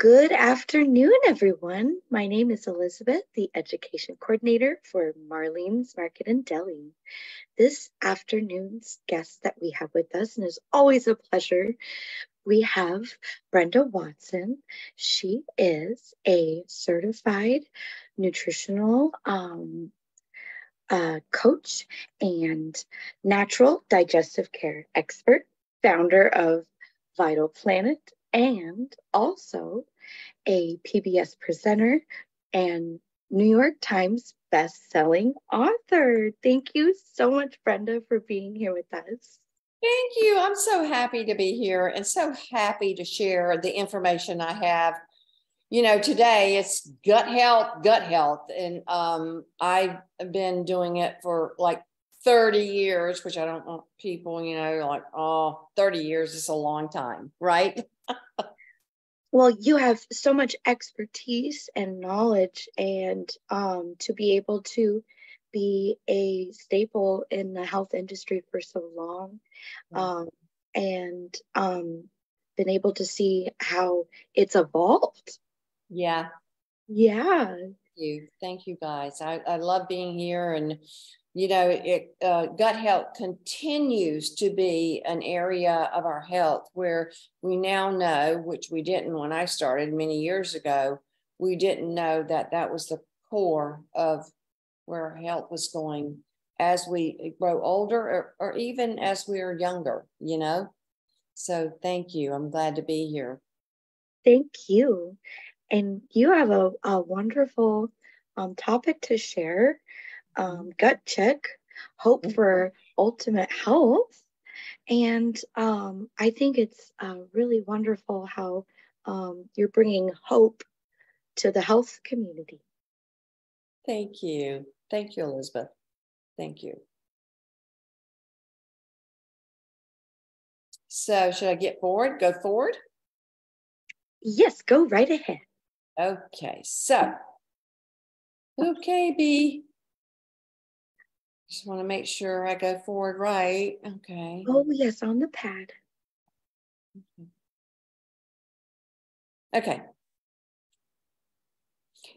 Good afternoon, everyone. My name is Elizabeth, the Education Coordinator for Marlene's Market and Deli. This afternoon's guest that we have with us, and it's always a pleasure, we have Brenda Watson. She is a certified nutritional coach and natural digestive care expert, founder of Vital Planet, and also a PBS presenter and New York Times best-selling author. Thank you so much, Brenda, for being here with us. Thank you. I'm so happy to be here and so happy to share the information I have. You know, today it's gut health. And I've been doing it for like 30 years, which I don't want people, like, oh, 30 years is a long time, right? Well, you have so much expertise and knowledge, and to be able to be a staple in the health industry for so long, and been able to see how it's evolved. Yeah. Yeah. Thank you guys. I love being here. And, gut health continues to be an area of our health where we now know, which we didn't when I started many years ago, we didn't know that that was the core of where our health was going as we grow older or even as we are younger, So thank you. I'm glad to be here. Thank you. And you have a wonderful topic to share. Gut check, hope for ultimate health. And I think it's really wonderful how you're bringing hope to the health community. Thank you. Thank you, Elizabeth. Thank you. So should I get forward? Go forward? Yes, go right ahead. Okay, so, B. Just want to make sure I go forward right. Okay. Oh, yes, on the pad. Okay.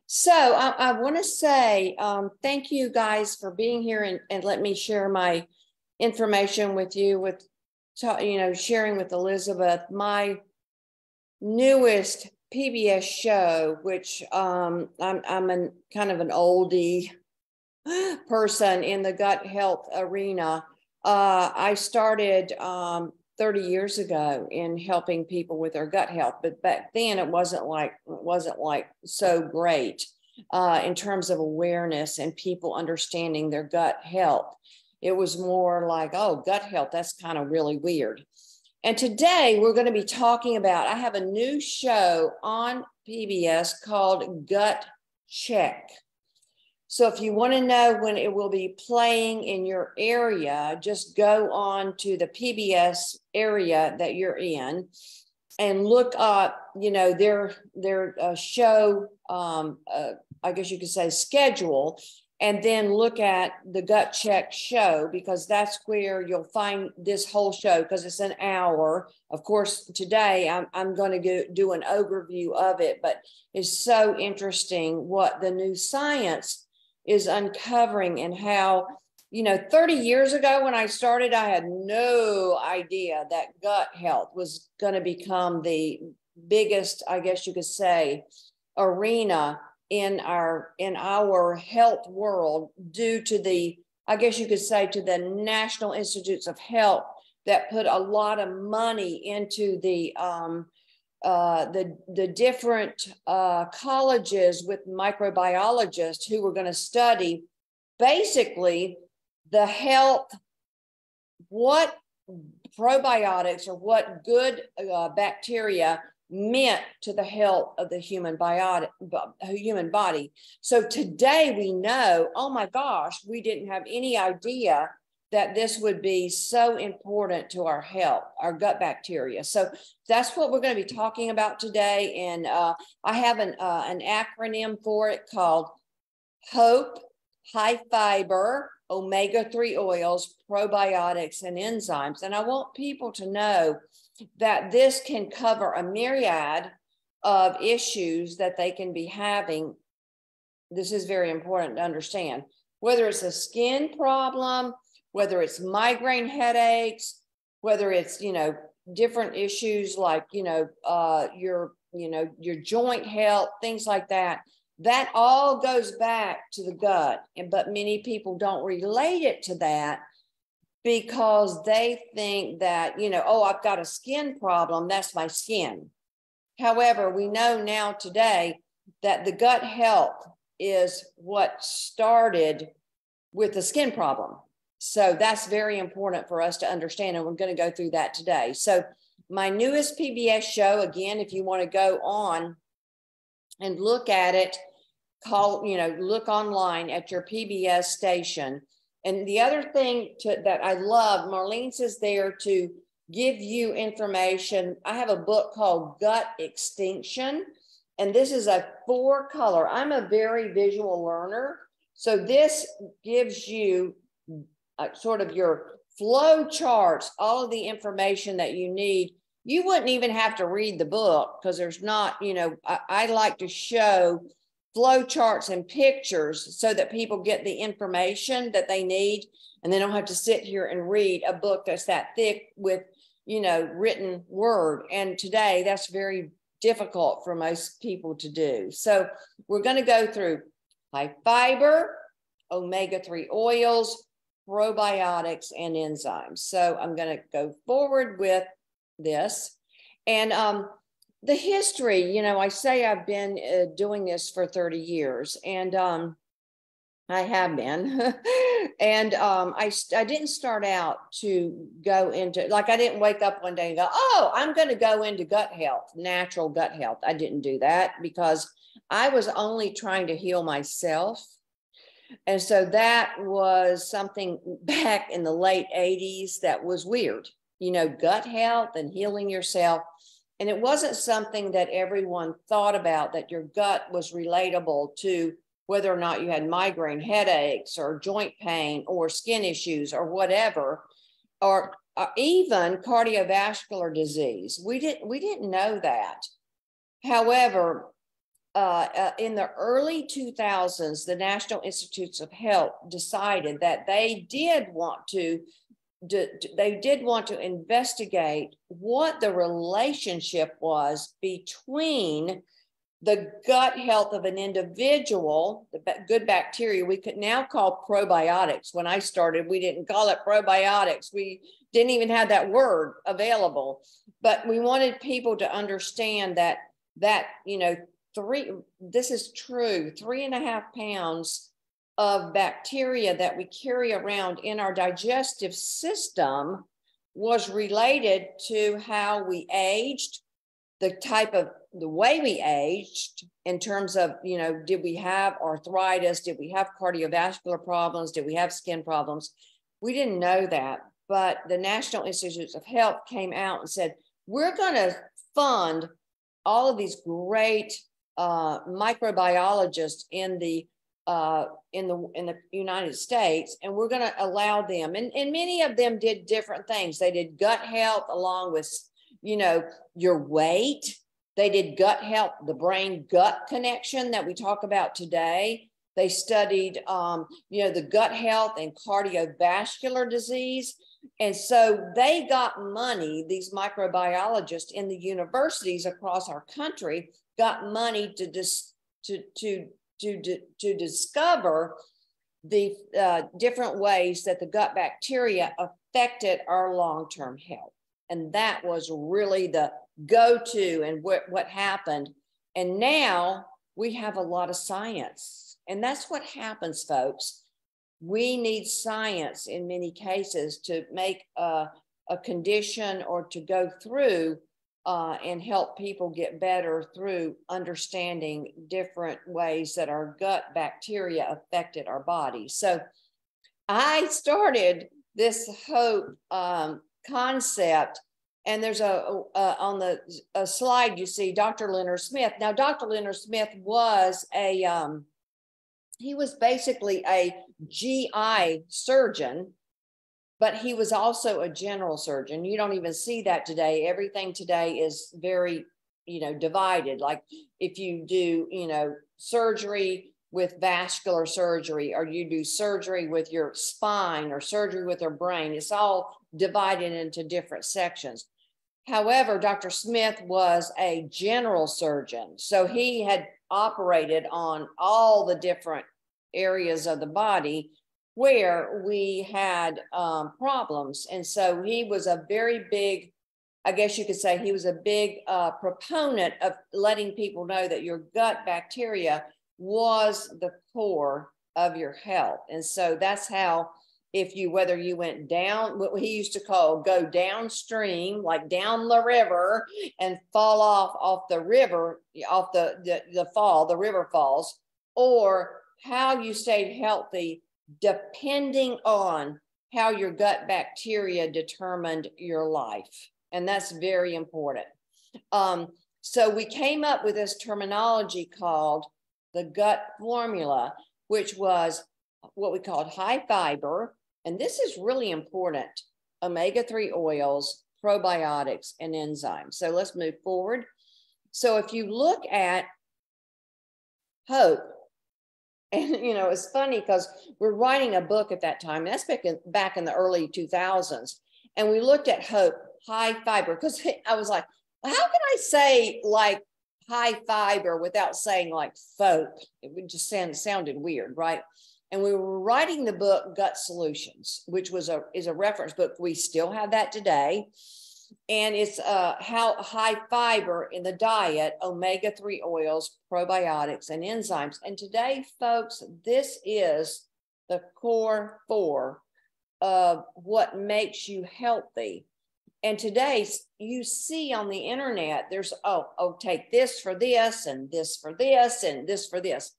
So I want to say thank you guys for being here and let me share my information with you, sharing with Elizabeth my newest PBS show, which I'm kind of an oldie person in the gut health arena. I started 30 years ago in helping people with their gut health, but back then it wasn't like so great in terms of awareness and people understanding their gut health. It was more like, oh, gut health, that's kind of really weird. And today we're going to be talking about, I have a new show on PBS called Gut Check. So if you want to know when it will be playing in your area, just go on to the PBS area that you're in and look up, their show, I guess you could say schedule, and then look at the Gut Check show, because that's where you'll find this whole show, because it's an hour. Of course, today I'm going to do an overview of it, but it's so interesting what the new science is uncovering and how, 30 years ago when I started, I had no idea that gut health was going to become the biggest, I guess you could say, arena in our health world due to the, I guess you could say, to the National Institutes of Health that put a lot of money into the different colleges with microbiologists who were going to study basically the health, what probiotics or what good bacteria meant to the health of the human body. So today we know, oh my gosh, we didn't have any idea that this would be so important to our health, our gut bacteria. So that's what we're going to be talking about today. And I have an acronym for it called HOPE, high fiber, omega-3 oils, probiotics, and enzymes. And I want people to know that this can cover a myriad of issues that they can be having. This is very important to understand, whether it's a skin problem, whether it's migraine headaches, whether it's, different issues like, your joint health, things like that. That all goes back to the gut. But many people don't relate it to that because they think that, I've got a skin problem, that's my skin. However, we know now today that the gut health is what started with the skin problem. So that's very important for us to understand, and we're going to go through that today. So my newest PBS show, again, if you want to go on and look at it, look online at your PBS station. And the other thing that I love, Marlene's is there to give you information. I have a book called Gut Extinction, and this is a 4-color. I'm a very visual learner. So this gives you sort of your flow charts, all of the information that you need. You wouldn't even have to read the book because there's not, I like to show flow charts and pictures so that people get the information that they need, and they don't have to sit here and read a book that's that thick with, written word. And today that's very difficult for most people to do. So we're going to go through high fiber, omega-3 oils, probiotics, and enzymes. So I'm going to go forward with this. And the history, I say I've been doing this for 30 years, and I have been. And I didn't start out to go into, like, I didn't wake up one day and go, oh, I'm going to go into gut health, natural gut health. I didn't do that because I was only trying to heal myself. And so that was something back in the late 80s that was weird, gut health and healing yourself. And it wasn't something that everyone thought about, that your gut was relatable to whether or not you had migraine headaches or joint pain or skin issues or whatever, or even cardiovascular disease. We didn't know that. However, in the early 2000s, the National Institutes of Health decided that they did want to investigate what the relationship was between the gut health of an individual, the good bacteria we could now call probiotics. When I started, we didn't call it probiotics. We didn't even have that word available, but we wanted people to understand that this is true, 3.5 pounds of bacteria that we carry around in our digestive system was related to how we aged, the way we aged in terms of, did we have arthritis? Did we have cardiovascular problems? Did we have skin problems? We didn't know that, but the National Institutes of Health came out and said, we're going to fund all of these great microbiologists in the United States, and we're going to allow them. And many of them did different things. They did gut health along with, your weight. They did gut health, the brain gut connection that we talk about today. They studied, the gut health and cardiovascular disease. And so they got money, these microbiologists in the universities across our country got money to discover the different ways that the gut bacteria affected our long-term health. And that was really the go-to and what happened. And now we have a lot of science. And that's what happens, folks. We need science in many cases to make a condition or to go through and help people get better through understanding different ways that our gut bacteria affected our body. So I started this H.O.P.E concept, and there's on the slide you see Dr. Leonard Smith. Now, Dr. Leonard Smith was he was basically a GI surgeon, but he was also a general surgeon. You don't even see that today. Everything today is very divided. Like if you do, surgery with vascular surgery, or you do surgery with your spine or surgery with your brain, it's all divided into different sections. However, Dr. Smith was a general surgeon. So he had operated on all the different areas of the body where we had problems. And so he was a very big, I guess you could say he was a big proponent of letting people know that your gut bacteria was the core of your health. And so that's how, whether you went down, what he used to call go downstream, like down the river and fall off the river, off the river falls, or how you stayed healthy, depending on how your gut bacteria determined your life. And that's very important. So we came up with this terminology called the gut formula, which was what we called high fiber. And this is really important: omega-3 oils, probiotics, and enzymes. So let's move forward. So if you look at H.O.P.E, and it's funny because we're writing a book at that time. That's back in the early 2000s. And we looked at H.O.P.E, high fiber, because I was like, how can I say like high fiber without saying like folk? It would just sounded weird, right? And we were writing the book Gut Solutions, which is a reference book. We still have that today. And it's how high fiber in the diet, omega-3 oils, probiotics, and enzymes. And today, folks, this is the core 4 of what makes you healthy. And today you see on the internet, there's, take this for this, and this for this, and this for this.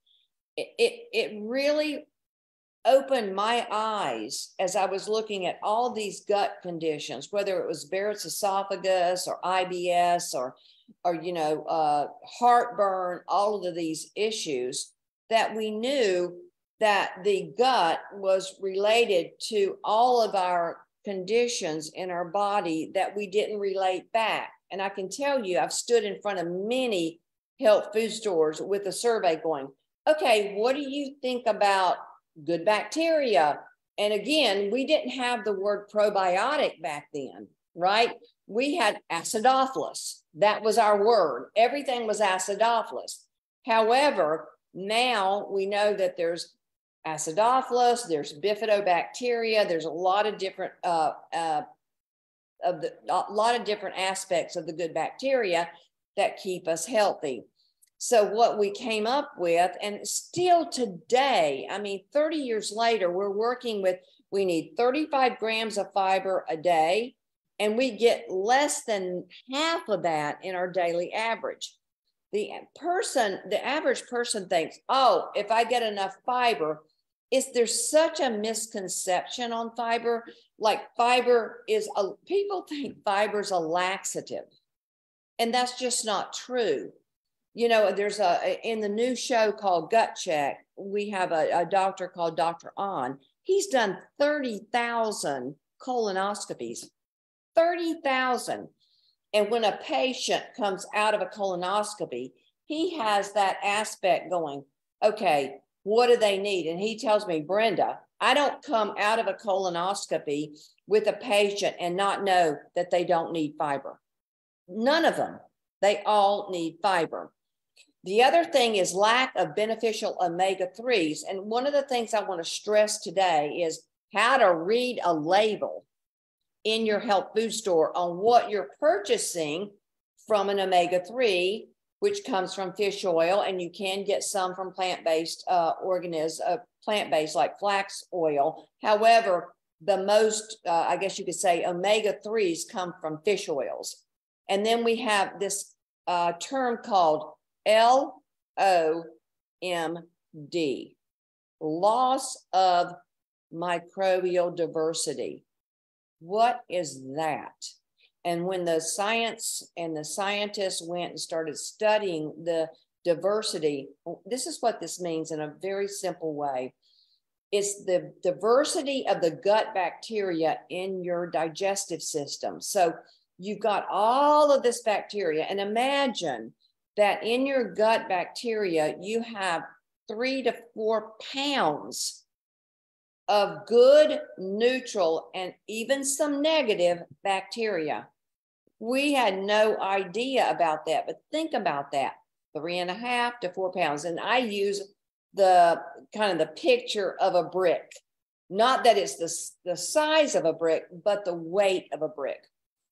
It really opened my eyes as I was looking at all these gut conditions, whether it was Barrett's esophagus or IBS or heartburn, all of these issues, that we knew that the gut was related to all of our conditions in our body that we didn't relate back. And I can tell you, I've stood in front of many health food stores with a survey going, okay, what do you think about good bacteria? And again, we didn't have the word probiotic back then, right? We had acidophilus. That was our word. Everything was acidophilus. However, now we know that there's acidophilus, there's bifidobacteria, there's a lot of different different aspects of the good bacteria that keep us healthy. So what we came up with, and still today, 30 years later, we're working with, we need 35 grams of fiber a day, and we get less than half of that in our daily average. The average person thinks, oh, if I get enough fiber, there's such a misconception on fiber. Like people think fiber is a laxative, and that's just not true. There's in the new show called Gut Check, we have a doctor called Dr. On. He's done 30,000 colonoscopies, 30,000. And when a patient comes out of a colonoscopy, he has that aspect going, okay, what do they need? And he tells me, Brenda, I don't come out of a colonoscopy with a patient and not know that they don't need fiber. None of them. They all need fiber. The other thing is lack of beneficial omega-3s. And one of the things I want to stress today is how to read a label in your health food store on what you're purchasing from an omega-3, which comes from fish oil, and you can get some from plant-based plant-based like flax oil. However, the most, I guess you could say, omega-3s come from fish oils. And then we have this term called LOMD, loss of microbial diversity. What is that? And when the science and the scientists went and started studying the diversity, this is what this means in a very simple way. It's the diversity of the gut bacteria in your digestive system. So you've got all of this bacteria. And imagine that in your gut bacteria, you have 3 to 4 pounds of good, neutral, and even some negative bacteria. We had no idea about that, but think about that, 3.5 to 4 pounds. And I use the kind of the picture of a brick, not that it's the size of a brick, but the weight of a brick.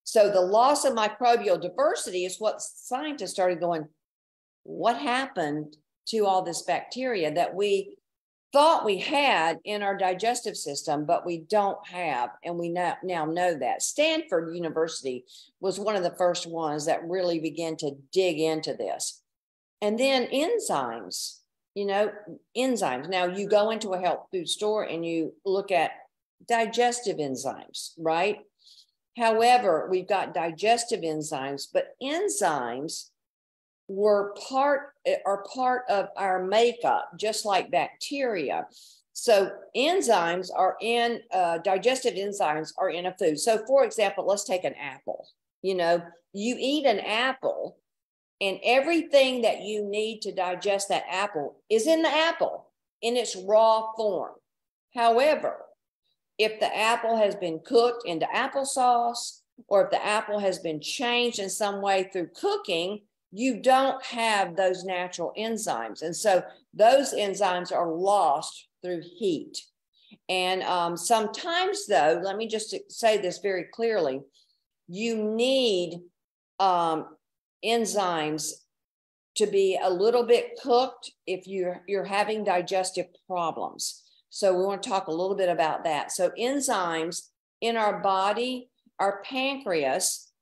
So the loss of microbial diversity is what scientists started going, what happened to all this bacteria that we thought we had in our digestive system, but we don't have, and we now know that. Stanford University was one of the first ones that really began to dig into this. And then enzymes, enzymes. Now you go into a health food store and you look at digestive enzymes, right? However, we've got digestive enzymes, but enzymes are part of our makeup, just like bacteria. So enzymes are in, digestive enzymes are in a food. So for example, let's take an apple. You eat an apple and everything that you need to digest that apple is in the apple in its raw form. However, if the apple has been cooked into applesauce, or if the apple has been changed in some way through cooking, you don't have those natural enzymes. And so those enzymes are lost through heat. And sometimes though, let me just say this very clearly, you need enzymes to be a little bit cooked if you're having digestive problems. So we want to talk a little bit about that. So enzymes in our body, our pancreas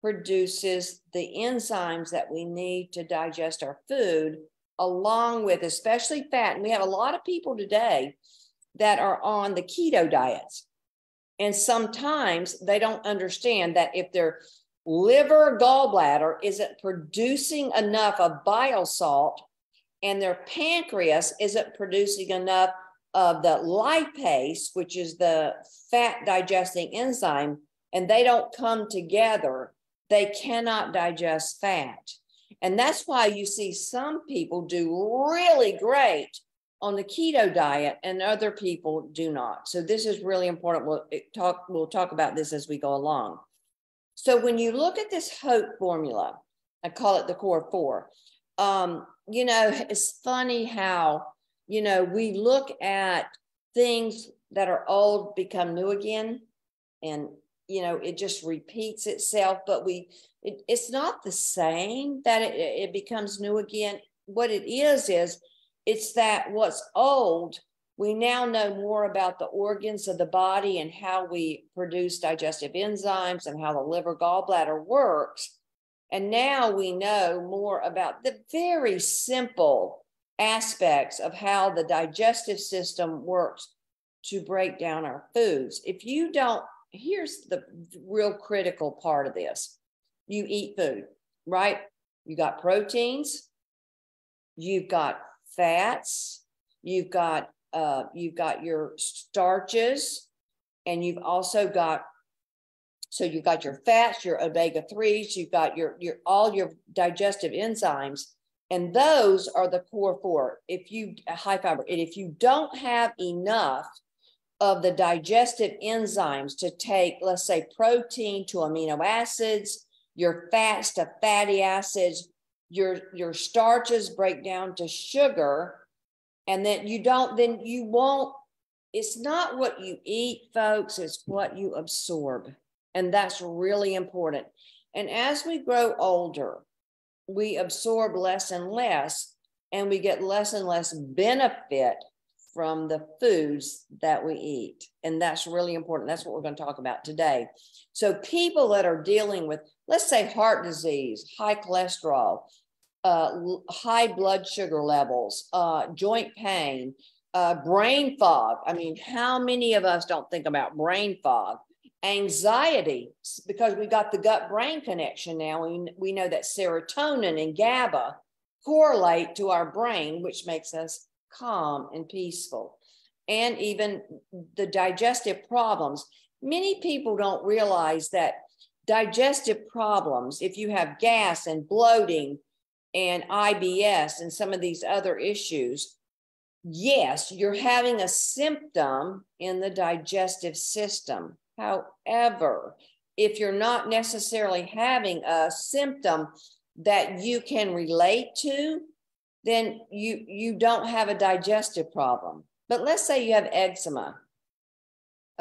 produces the enzymes that we need to digest our food, along with especially fat. And we have a lot of people today that are on the keto diets. And sometimes they don't understand that if their liver gallbladder isn't producing enough of bile salt and their pancreas isn't producing enough of the lipase, which is the fat digesting enzyme, and they don't come together, they cannot digest fat. And that's why you see some people do really great on the keto diet and other people do not. So this is really important. We'll talk about this as we go along. So when you look at this H.O.P.E formula, I call it the core 4. It's funny how, we look at things that are old become new again, and it just repeats itself, but it's not the same that it becomes new again. What it is it's that what's old, we now know more about the organs of the body and how we produce digestive enzymes and how the liver gallbladder works. And now we know more about the very simple aspects of how the digestive system works to break down our foods. If you don't, here's the real critical part of this. You eat food, right? You got proteins, you've got fats, you've got your starches, and you've also got, so you've got your fats, your omega-3s, you've got all your digestive enzymes, and those are the core 4. High fiber, and if you don't have enough of the digestive enzymes to take, let's say, protein to amino acids, your fats to fatty acids, your starches break down to sugar, and then you won't, it's not what you eat, folks, it's what you absorb. And that's really important. And as we grow older, we absorb less and less, and we get less and less benefit from the foods that we eat. And that's really important. That's what we're going to talk about today. So people that are dealing with, let's say, heart disease, high cholesterol, high blood sugar levels, joint pain, brain fog. I mean, how many of us don't think about brain fog? Anxiety, because we got the gut-brain connection now. We know that serotonin and GABA correlate to our brain, which makes us calm and peaceful. And even the digestive problems. Many people don't realize that digestive problems, if you have gas and bloating and IBS and some of these other issues, yes, you're having a symptom in the digestive system. However, if you're not necessarily having a symptom that you can relate to, then you don't have a digestive problem. But let's say you have eczema.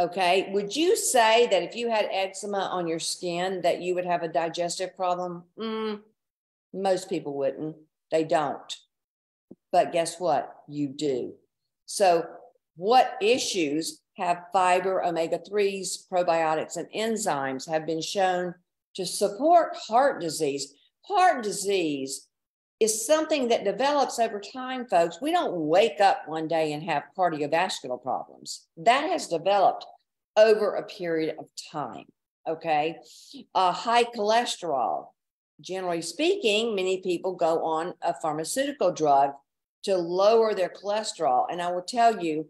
Okay, would you say that if you had eczema on your skin that you would have a digestive problem? Most people wouldn't. They don't. But guess what? You do. So what issues have fiber, omega-3s, probiotics, and enzymes have been shown to support heart disease? Heart disease is something that develops over time, folks. We don't wake up one day and have cardiovascular problems. That has developed over a period of time, okay? High cholesterol. Generally speaking, many people go on a pharmaceutical drug to lower their cholesterol. And I will tell you,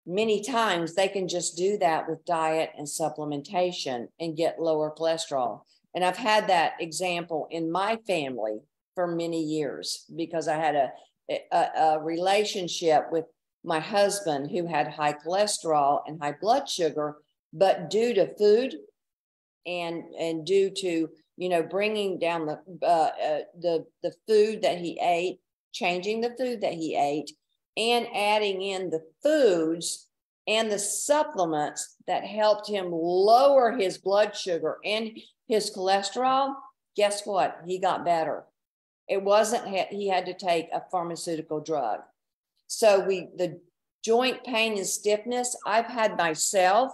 many times they can just do that with diet and supplementation and get lower cholesterol. And I've had that example in my family for many years because I had a relationship with my husband who had high cholesterol and high blood sugar, but due to food and due to, you know, bringing down the food that he ate, changing the food that he ate, and adding in the foods and the supplements that helped him lower his blood sugar and his cholesterol, guess what? He got better. It wasn't, he had to take a pharmaceutical drug. So the joint pain and stiffness, I've had myself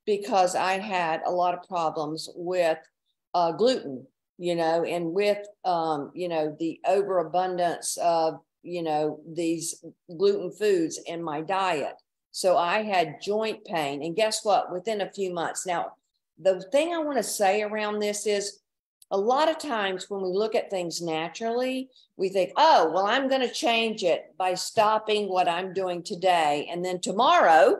because I had a lot of problems with gluten, you know, and with, you know, the overabundance of, you know, these gluten foods in my diet. So I had joint pain. And guess what? Within a few months. Now, the thing I want to say around this is a lot of times when we look at things naturally, we think, oh, well, I'm going to change it by stopping what I'm doing today. And then tomorrow,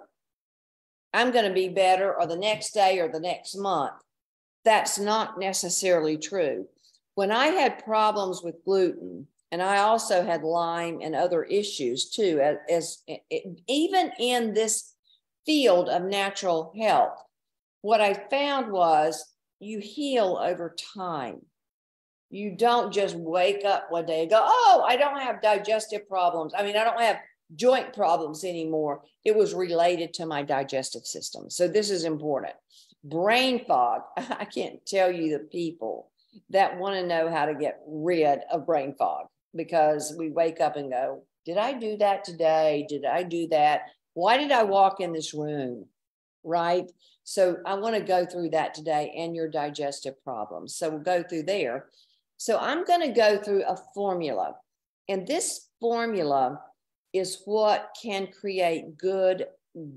I'm going to be better, or the next day or the next month. That's not necessarily true. When I had problems with gluten, and I also had Lyme and other issues too, even in this field of natural health, what I found was you heal over time. You don't just wake up one day and go, oh, I don't have digestive problems. I mean, I don't have joint problems anymore. It was related to my digestive system. So this is important. Brain fog. I can't tell you the people that want to know how to get rid of brain fog, because we wake up and go, did I do that today? Did I do that? Why did I walk in this room? Right? So I want to go through that today and your digestive problems. So we'll go through there. So I'm going to go through a formula. And this formula is what can create good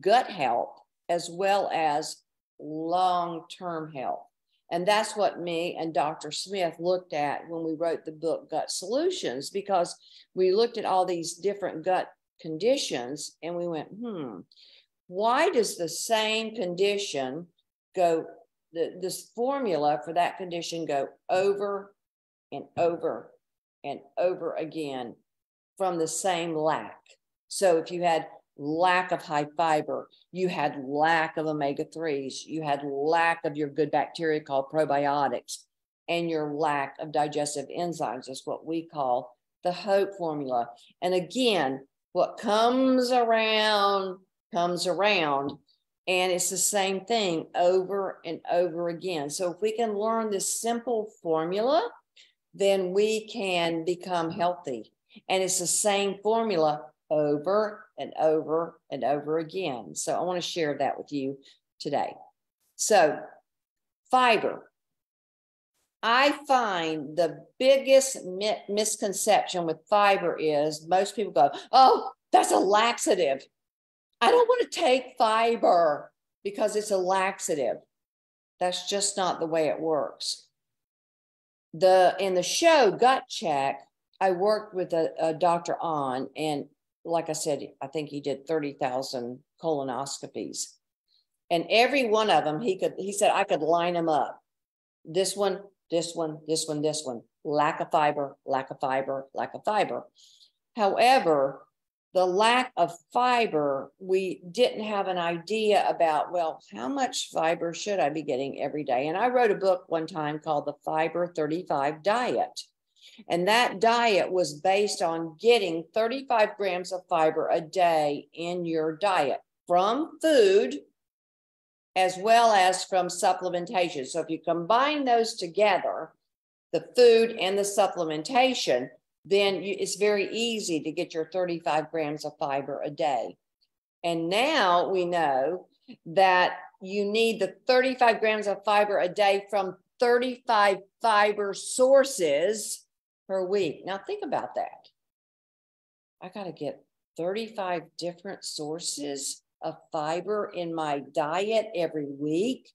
gut health as well as long-term health. And that's what me and Dr. Smith looked at when we wrote the book Gut Solutions, because we looked at all these different gut conditions and we went, why does the same condition go, this formula for that condition go over and over and over again from the same lack? So if you had lack of high fiber, you had lack of omega-3s, you had lack of your good bacteria called probiotics, and your lack of digestive enzymes is what we call the H.O.P.E formula. And again, what comes around, and it's the same thing over and over again. So if we can learn this simple formula, then we can become healthy. And it's the same formula over and over and over again. So I want to share that with you today. So fiber. I find the biggest misconception with fiber is most people go, oh, that's a laxative. I don't want to take fiber because it's a laxative. That's just not the way it works. In the show Gut Check, I worked with a Dr. On, and like I said, I think he did 30,000 colonoscopies. And every one of them, he said I could line them up This one, this one, this one, this one. Lack of fiber, lack of fiber, lack of fiber. However, the lack of fiber, we didn't have an idea about, well, how much fiber should I be getting every day? And I wrote a book one time called The Fiber 35 Diet. And that diet was based on getting 35 grams of fiber a day in your diet from food as well as from supplementation. So if you combine those together, the food and the supplementation, then it's very easy to get your 35 grams of fiber a day. And now we know that you need the 35 grams of fiber a day from 35 fiber sources per week. Now think about that. I got to get 35 different sources of fiber in my diet every week.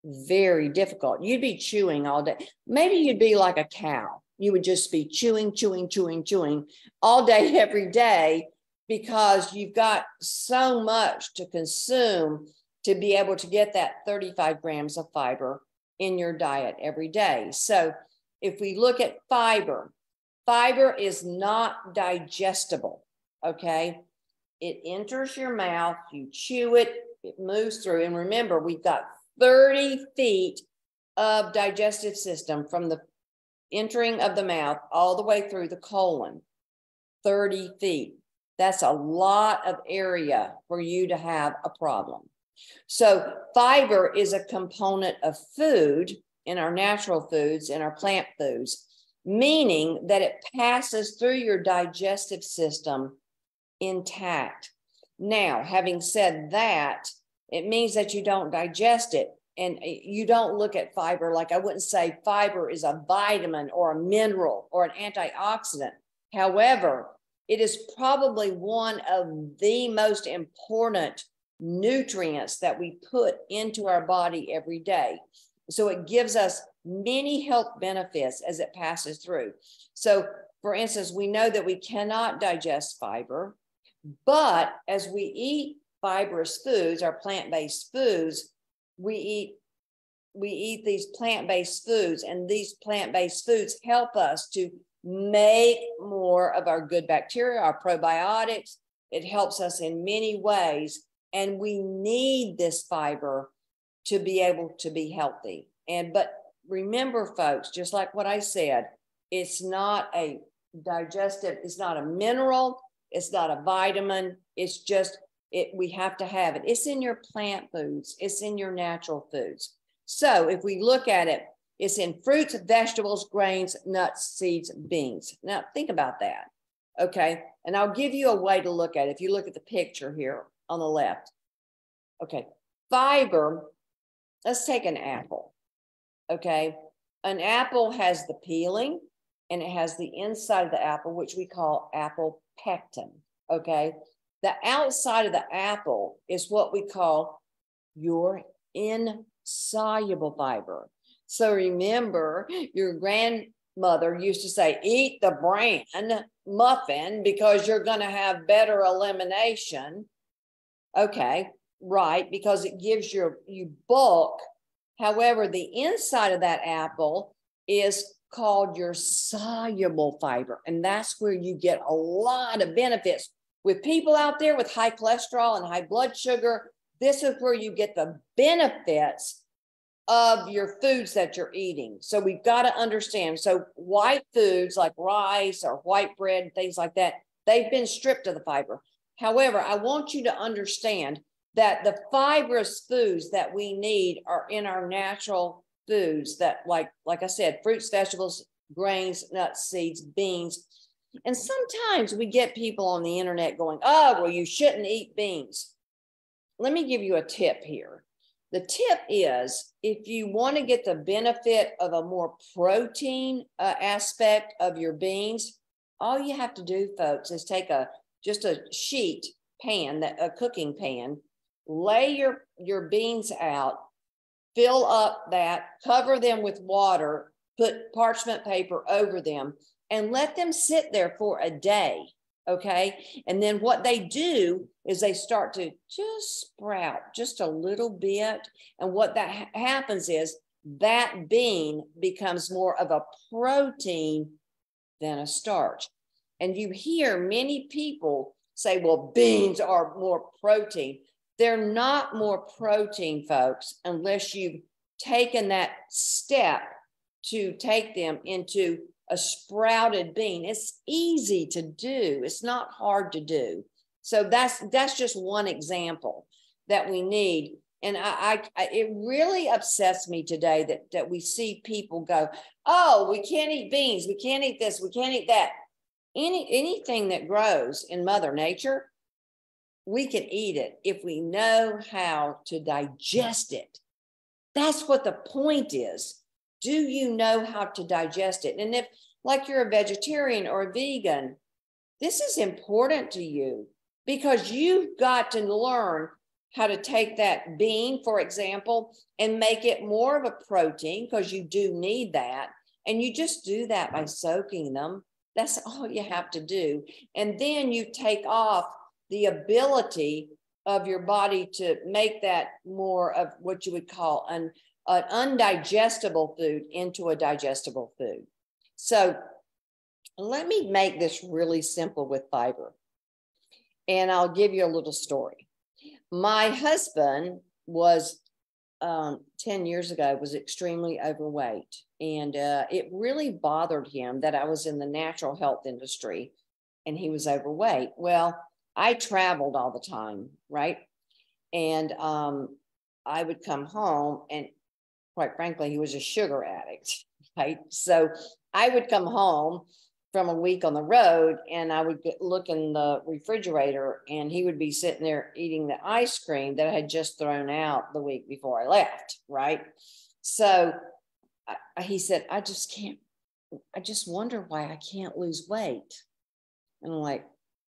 Very difficult. You'd be chewing all day. Maybe you'd be like a cow. You would just be chewing, chewing, chewing, chewing all day, every day, because you've got so much to consume to be able to get that 35 grams of fiber in your diet every day. So if we look at fiber, fiber is not digestible, okay? It enters your mouth, you chew it, it moves through. And remember, we've got 30 feet of digestive system from the entering of the mouth all the way through the colon. 30 feet. That's a lot of area for you to have a problem. So fiber is a component of food, in our natural foods, in our plant foods, meaning that it passes through your digestive system intact. Now, having said that, it means that you don't digest it. And you don't look at fiber like, I wouldn't say fiber is a vitamin or a mineral or an antioxidant. However, it is probably one of the most important nutrients that we put into our body every day. So it gives us many health benefits as it passes through. So for instance, we know that we cannot digest fiber, but as we eat fibrous foods, our plant-based foods, we eat these plant-based foods, and these plant-based foods help us to make more of our good bacteria, our probiotics. It helps us in many ways, and we need this fiber to be able to be healthy. But remember, folks, just like what I said, it's not a digestive, it's not a mineral, it's not a vitamin, it's just we have to have it. It's in your plant foods. It's in your natural foods. So if we look at it, it's in fruits, vegetables, grains, nuts, seeds, beans. Now think about that, okay? And I'll give you a way to look at it. If you look at the picture here on the left, okay, fiber, let's take an apple, okay? An apple has the peeling and it has the inside of the apple, which we call apple pectin, okay? The outside of the apple is what we call your insoluble fiber. So remember, your grandmother used to say, eat the bran muffin because you're going to have better elimination. Okay, right, because it gives you bulk. However, the inside of that apple is called your soluble fiber, and that's where you get a lot of benefits. With people out there with high cholesterol and high blood sugar, this is where you get the benefits of your foods that you're eating. So we've got to understand. So white foods like rice or white bread, things like that, they've been stripped of the fiber. However, I want you to understand that the fibrous foods that we need are in our natural foods that, like I said, fruits, vegetables, grains, nuts, seeds, beans. And sometimes we get people on the internet going, oh, well, you shouldn't eat beans. Let me give you a tip here. The tip is, if you want to get the benefit of a more protein aspect of your beans, all you have to do, folks, is take just a sheet pan, a cooking pan, lay your beans out, fill up that, cover them with water, put parchment paper over them, and let them sit there for a day, okay? And then what they do is they start to just sprout just a little bit. And what that happens is that bean becomes more of a protein than a starch. And you hear many people say, well, beans are more protein. They're not more protein, folks, unless you've taken that step to take them into a sprouted bean. It's easy to do. It's not hard to do. So that's just one example that we need. And it really upsets me today that we see people go, oh, we can't eat beans. We can't eat this. We can't eat that. Anything that grows in Mother Nature, we can eat it if we know how to digest it. That's what the point is. Do you know how to digest it? And if, like, you're a vegetarian or a vegan, this is important to you because you've got to learn how to take that bean, for example, and make it more of a protein, because you do need that. And you just do that by soaking them. That's all you have to do. And then you take off the ability of your body to make that more of what you would call an undigestible food into a digestible food. So let me make this really simple with fiber. And I'll give you a little story. My husband was 10 years ago, was extremely overweight. And it really bothered him that I was in the natural health industry and he was overweight. Well, I traveled all the time, right? And I would come home, and quite frankly, he was a sugar addict, right? So I would come home from a week on the road and I would look in the refrigerator and he would be sitting there eating the ice cream that I had just thrown out the week before I left, right? So he said, I just wonder why I can't lose weight. And I'm like,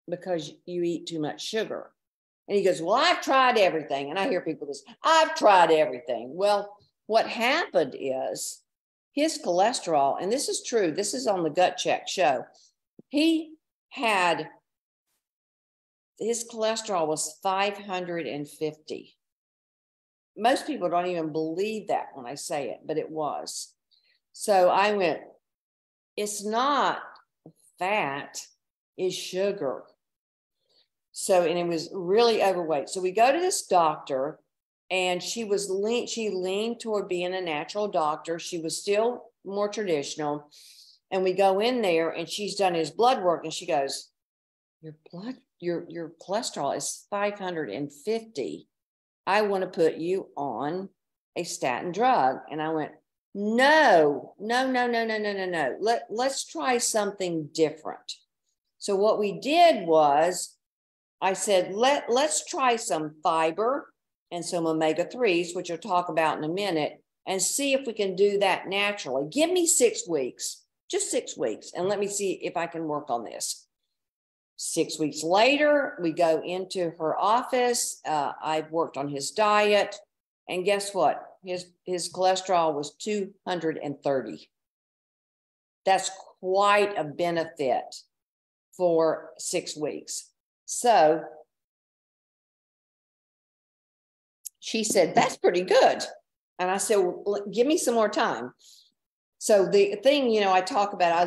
because you eat too much sugar. And he goes, well, I've tried everything. And I hear people go, I've tried everything. Well, what happened is his cholesterol, and this is true, this is on the Gut Check show, his cholesterol was 550. Most people don't even believe that when I say it, but it was. So I went, it's not fat, it's sugar. So, and it was really overweight. So we go to this doctor, and she leaned toward being a natural doctor. She was still more traditional. And we go in there and she's done his blood work and she goes, your cholesterol is 550. I want to put you on a statin drug. And I went, no. Let's try something different. So what we did was I said, let's try some fiber and some omega-3s, which I'll talk about in a minute, and see if we can do that naturally. Give me 6 weeks, just 6 weeks, and let me see if I can work on this. 6 weeks later, we go into her office. I've worked on his diet, and guess what? His cholesterol was 230. That's quite a benefit for 6 weeks. So she said, that's pretty good. And I said, well, give me some more time. So the thing, I talk about, I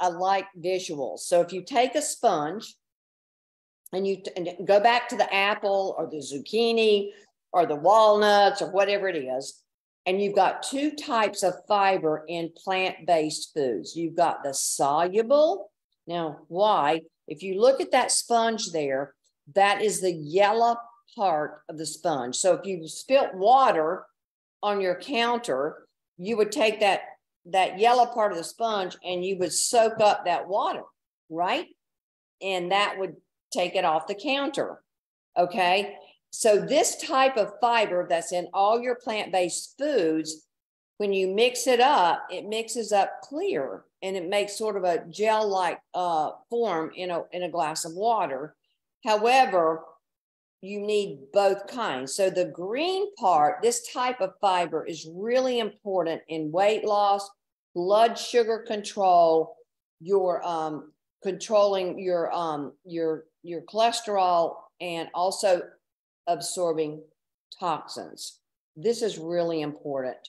like visuals. So if you take a sponge and you go back to the apple or the zucchini or the walnuts or whatever it is, and you've got 2 types of fiber in plant-based foods. You've got the soluble. Now, why? If you look at that sponge there, that is the yellow part of the sponge. So if you spilt water on your counter, you would take that yellow part of the sponge and you would soak up that water, right? And that would take it off the counter. Okay. So this type of fiber that's in all your plant-based foods, when you mix it up, it mixes up clear and it makes sort of a gel-like form in a glass of water. However, you need both kinds. So the green part, this type of fiber is really important in weight loss, blood sugar control, your controlling your cholesterol, and also absorbing toxins. This is really important.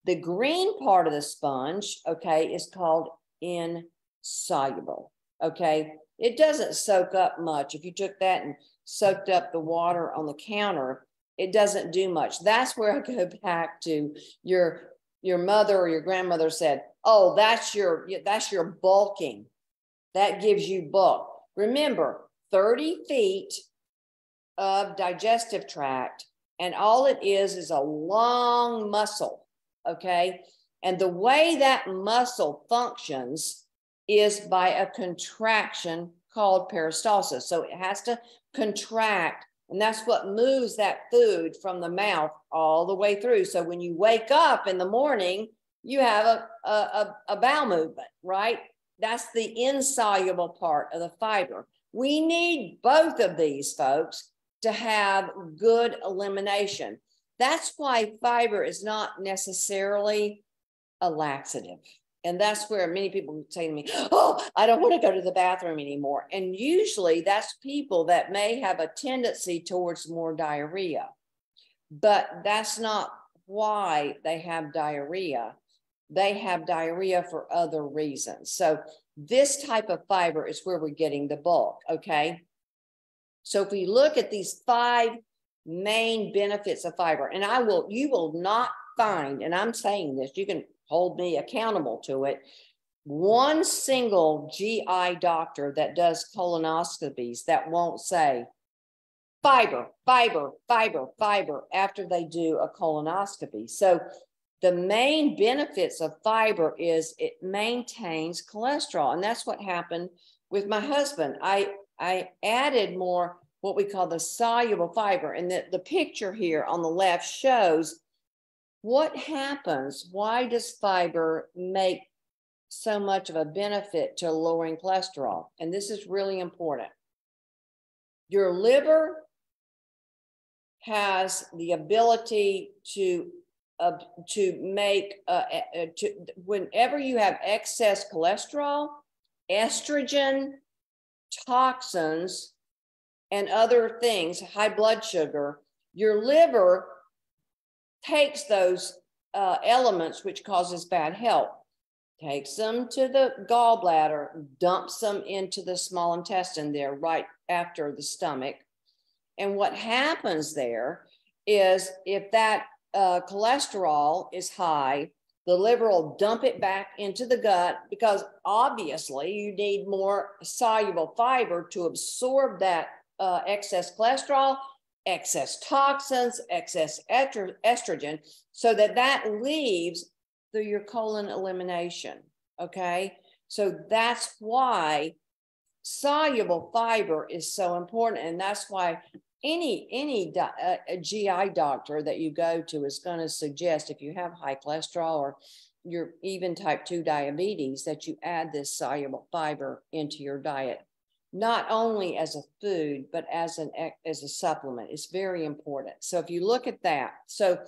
The green part of the sponge, okay, is called insoluble, okay? It doesn't soak up much. If you took that and soaked up the water on the counter, it doesn't do much. That's where I go back to your mother or your grandmother said, oh, that's your bulking. That gives you bulk. Remember, 30 feet of digestive tract, and all it is a long muscle, okay? And the way that muscle functions is by a contraction called peristalsis. So it has to contract, and that's what moves that food from the mouth all the way through. So when you wake up in the morning, you have a bowel movement, right? That's the insoluble part of the fiber. We need both of these, folks, to have good elimination. That's why fiber is not necessarily a laxative. And that's where many people say to me, oh, I don't want to go to the bathroom anymore. And usually that's people that may have a tendency towards more diarrhea, but that's not why they have diarrhea. They have diarrhea for other reasons. So this type of fiber is where we're getting the bulk, okay? So if we look at these 5 main benefits of fiber, and you will not find, and I'm saying this, you can hold me accountable to it, one single GI doctor that does colonoscopies that won't say fiber, fiber, fiber, fiber after they do a colonoscopy. So the main benefits of fiber is it maintains cholesterol. And that's what happened with my husband. I added more what we call the soluble fiber. And the picture here on the left shows what happens. Why does fiber make so much of a benefit to lowering cholesterol? And this is really important. Your liver has the ability to make, whenever you have excess cholesterol, estrogen, toxins, and other things, high blood sugar, your liver takes those elements which causes bad health, takes them to the gallbladder, dumps them into the small intestine there right after the stomach. And what happens there is if that cholesterol is high, the liver will dump it back into the gut because obviously you need more soluble fiber to absorb that excess cholesterol, excess toxins, excess estrogen, so that leaves through your colon elimination, okay? So that's why soluble fiber is so important, and that's why any GI doctor that you go to is going to suggest if you have high cholesterol or you're even type 2 diabetes that you add this soluble fiber into your diet, not only as a food, but as a supplement. It's very important. So if you look at that, so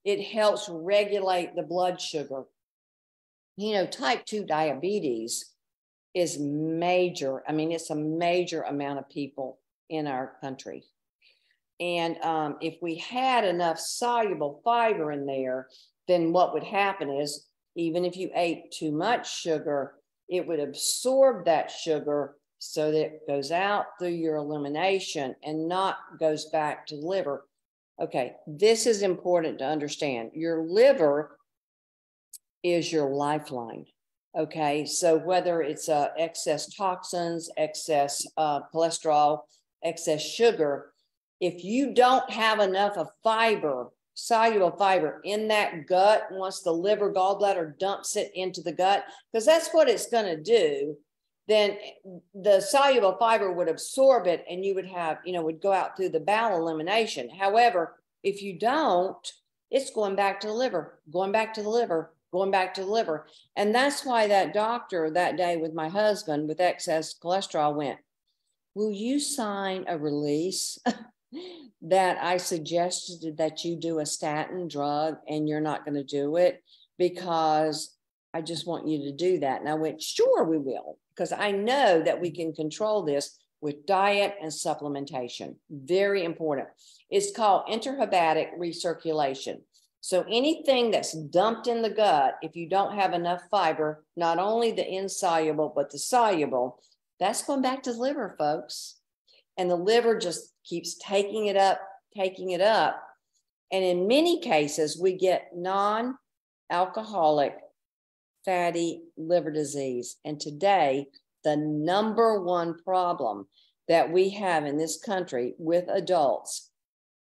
it helps regulate the blood sugar. You know, type 2 diabetes is major. I mean, it's a major amount of people in our country. And if we had enough soluble fiber in there, then what would happen is even if you ate too much sugar, it would absorb that sugar so that it goes out through your elimination and not goes back to the liver. Okay, this is important to understand. Your liver is your lifeline. Okay, so whether it's excess toxins, excess cholesterol, excess sugar, if you don't have enough of fiber, soluble fiber in that gut, once the liver gallbladder dumps it into the gut, because that's what it's going to do, then the soluble fiber would absorb it and you would have, would go out through the bowel elimination. However, if you don't, it's going back to the liver, going back to the liver, going back to the liver. And that's why that doctor that day with my husband with excess cholesterol went, will you sign a release that I suggested that you do a statin drug and you're not going to do it because I just want you to do that. And I went, sure, we will, because I know that we can control this with diet and supplementation. Very important. It's called intrahepatic recirculation. So anything that's dumped in the gut, if you don't have enough fiber, not only the insoluble, but the soluble, that's going back to the liver, folks. And the liver just keeps taking it up. And in many cases, we get non-alcoholic fatty liver disease. And today, the number one problem that we have in this country with adults,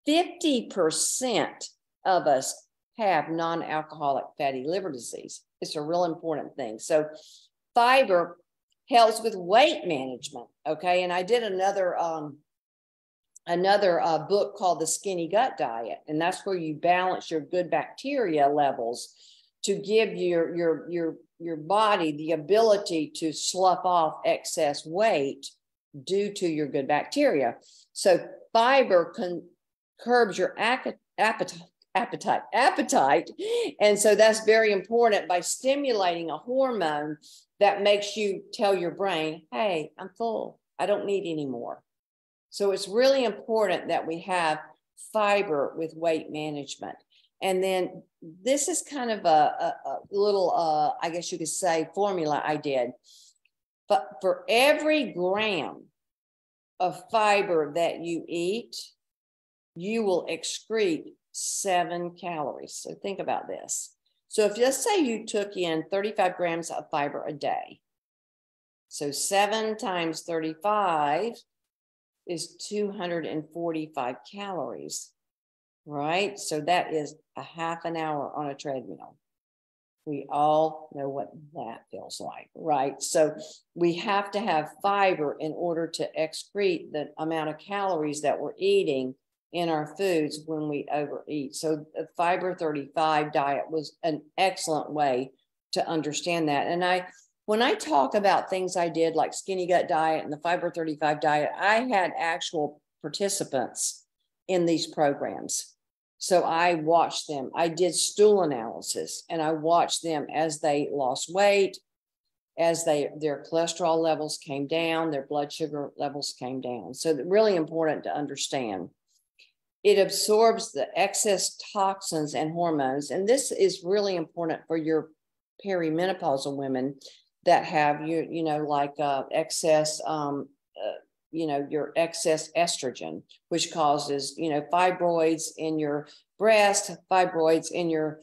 50% of us have non-alcoholic fatty liver disease. It's a real important thing. So fiber helps with weight management. Okay. And I did another book called The Skinny Gut Diet. And that's where you balance your good bacteria levels to give your body the ability to slough off excess weight due to your good bacteria. So fiber curbs your appetite. And so that's very important by stimulating a hormone that makes you tell your brain, hey, I'm full. I don't need any more. So it's really important that we have fiber with weight management. And then this is kind of a little, I guess you could say, formula I did. But for every gram of fiber that you eat, you will excrete 7 calories. So think about this. So if let's say you took in 35 grams of fiber a day, so 7 times 35 is 245 calories, right? So that is a half an hour on a treadmill. We all know what that feels like, right? So we have to have fiber in order to excrete the amount of calories that we're eating in our foods when we overeat. So the Fiber 35 diet was an excellent way to understand that. And when I talk about things I did like Skinny Gut Diet and the Fiber 35 diet, I had actual participants in these programs. So I watched them. I did stool analysis and I watched them as they lost weight, as their cholesterol levels came down, their blood sugar levels came down. So really important to understand. It absorbs the excess toxins and hormones. And this is really important for your perimenopausal women that have excess, your excess estrogen, which causes, fibroids in your breast, fibroids in your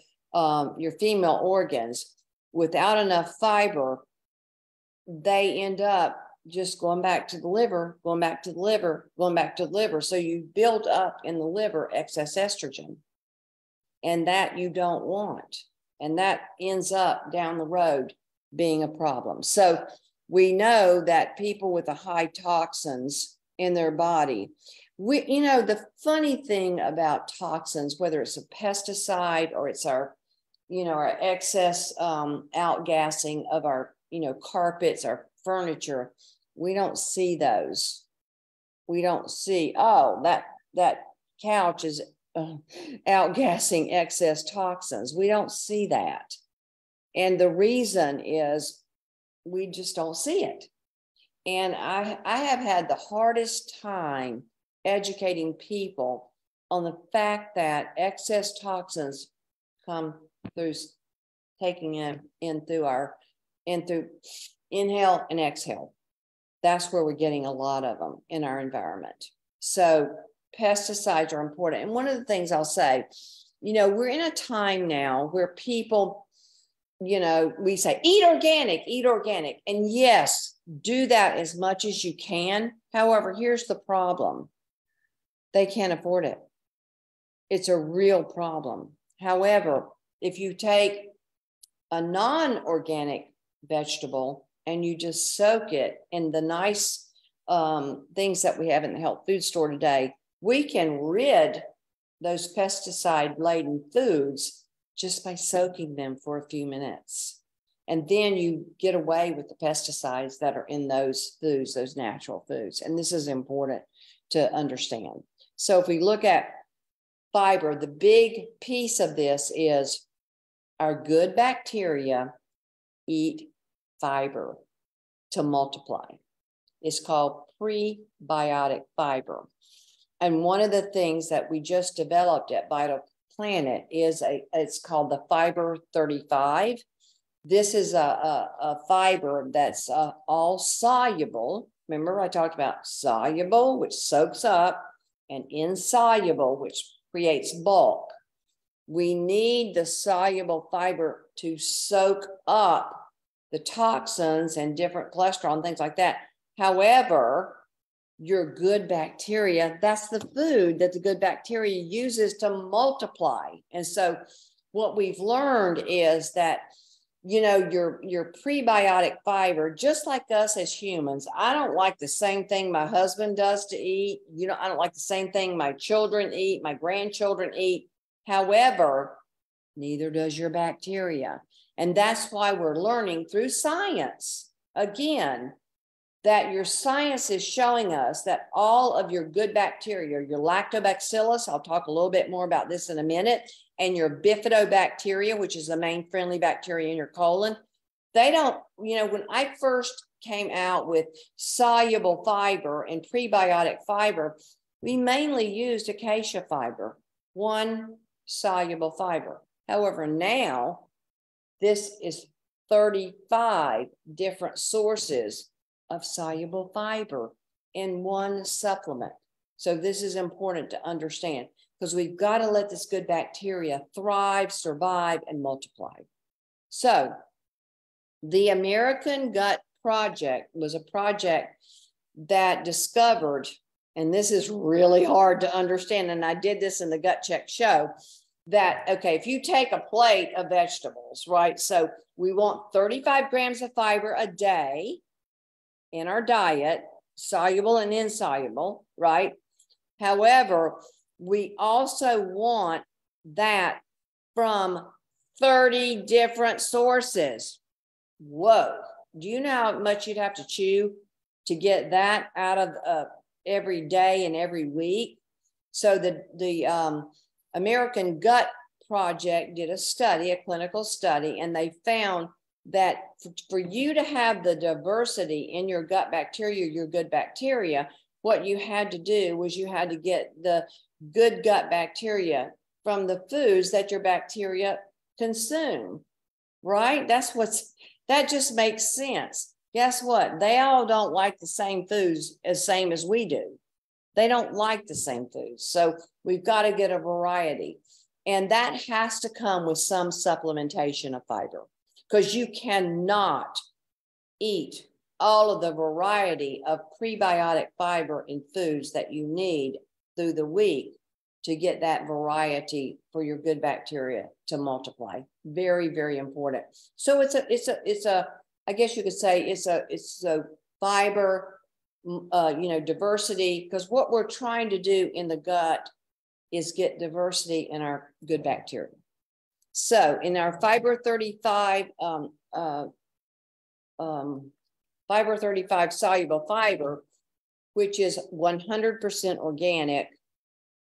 female organs. Without enough fiber, they end up just going back to the liver, going back to the liver, going back to the liver. So you build up in the liver excess estrogen, and that you don't want. And that ends up down the road being a problem. So we know that people with the high toxins in their body, the funny thing about toxins, whether it's a pesticide or it's our excess outgassing of our, carpets, our furniture, we don't see those. We don't see, that couch is outgassing excess toxins. We don't see that. And the reason is we just don't see it. And I have had the hardest time educating people on the fact that excess toxins come through taking in through inhale and exhale. That's where we're getting a lot of them in our environment. So pesticides are important. And one of the things I'll say, we're in a time now where people, we say, eat organic. And yes, do that as much as you can. However, here's the problem. They can't afford it. It's a real problem. However, if you take a non-organic vegetable and you just soak it in the nice things that we have in the health food store today, we can rid those pesticide-laden foods just by soaking them for a few minutes. And then you get away with the pesticides that are in those foods, those natural foods. And this is important to understand. So if we look at fiber, the big piece of this is our good bacteria eat fiber to multiply. It's called prebiotic fiber. And one of the things that we just developed at Vital planet is it's called the fiber 35. This is a fiber that's all soluble. Remember, I talked about soluble, which soaks up, and insoluble, which creates bulk. We need the soluble fiber to soak up the toxins and different cholesterol and things like that. However, your good bacteria, that's the food that the good bacteria uses to multiply. And so what we've learned is that, you know, your prebiotic fiber, just like us as humans, I don't like the same thing my husband does to eat. You know, I don't like the same thing my children eat, my grandchildren eat. However, neither does your bacteria. And that's why we're learning through science, again, that your science is showing us that all of your good bacteria, your lactobacillus, I'll talk a little bit more about this in a minute, and your bifidobacteria, which is the main friendly bacteria in your colon, they don't, you know, when I first came out with soluble fiber and prebiotic fiber, we mainly used acacia fiber, one soluble fiber. However, now this is 35 different sources of soluble fiber in one supplement. So this is important to understand, because we've got to let this good bacteria thrive, survive, and multiply. So the American Gut Project was a project that discovered, and this is really hard to understand, and I did this in the Gut Check show, that, okay, if you take a plate of vegetables, right? So we want 35 grams of fiber a day in our diet, soluble and insoluble, right? However, we also want that from 30 different sources. Whoa. Do you know how much you'd have to chew to get that out of every day and every week? So the American Gut Project did a study, a clinical study, and they found that for you to have the diversity in your gut bacteria, your good bacteria, what you had to do was you had to get the good gut bacteria from the foods that your bacteria consume, right? That just makes sense. Guess what? They all don't like the same foods same as we do. They don't like the same foods. So we've got to get a variety. And that has to come with some supplementation of fiber, because you cannot eat all of the variety of prebiotic fiber in foods that you need through the week to get that variety for your good bacteria to multiply. Very, very important. So it's a I guess you could say it's a fiber, diversity, because what we're trying to do in the gut is get diversity in our good bacteria. So in our fiber 35, fiber 35 soluble fiber, which is 100% organic,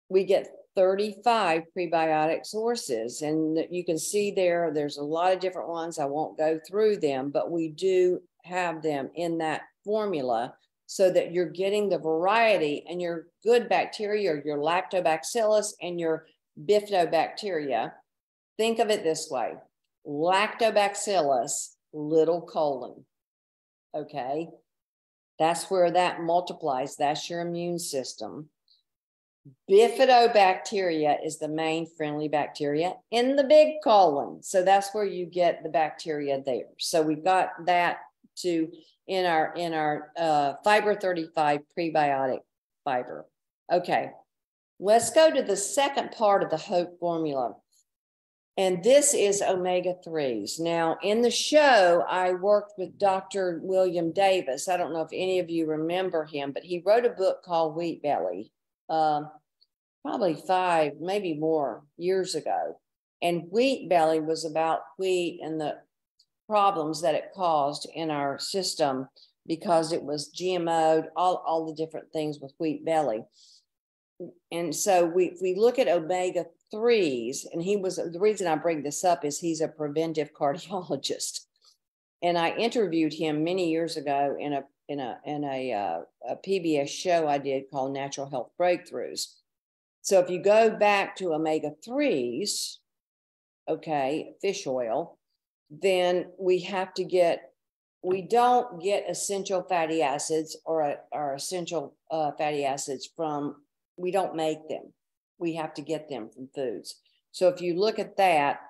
we get 35 prebiotic sources. And you can see there's a lot of different ones. I won't go through them, but we do have them in that formula so that you're getting the variety, and your good bacteria, your lactobacillus and your bifidobacteria. Think of it this way: lactobacillus, little colon. Okay. That's where that multiplies. That's your immune system. Bifidobacteria is the main friendly bacteria in the big colon. So that's where you get the bacteria there. So we've got that in our fiber 35 prebiotic fiber. Okay. Let's go to the second part of the H.O.P.E formula. And this is omega-3s. Now, in the show, I worked with Dr. William Davis. I don't know if any of you remember him, but he wrote a book called Wheat Belly, probably 5, maybe more years ago. And Wheat Belly was about wheat and the problems that it caused in our system because it was GMO'd, all the different things with wheat belly. And so we look at omega-3s, and the reason I bring this up is he's a preventive cardiologist. And I interviewed him many years ago in a PBS show I did called Natural Health Breakthroughs. So if you go back to omega-3s, okay, fish oil, then we don't get essential fatty acids or essential fatty acids from, we don't make them. We have to get them from foods. So if you look at that,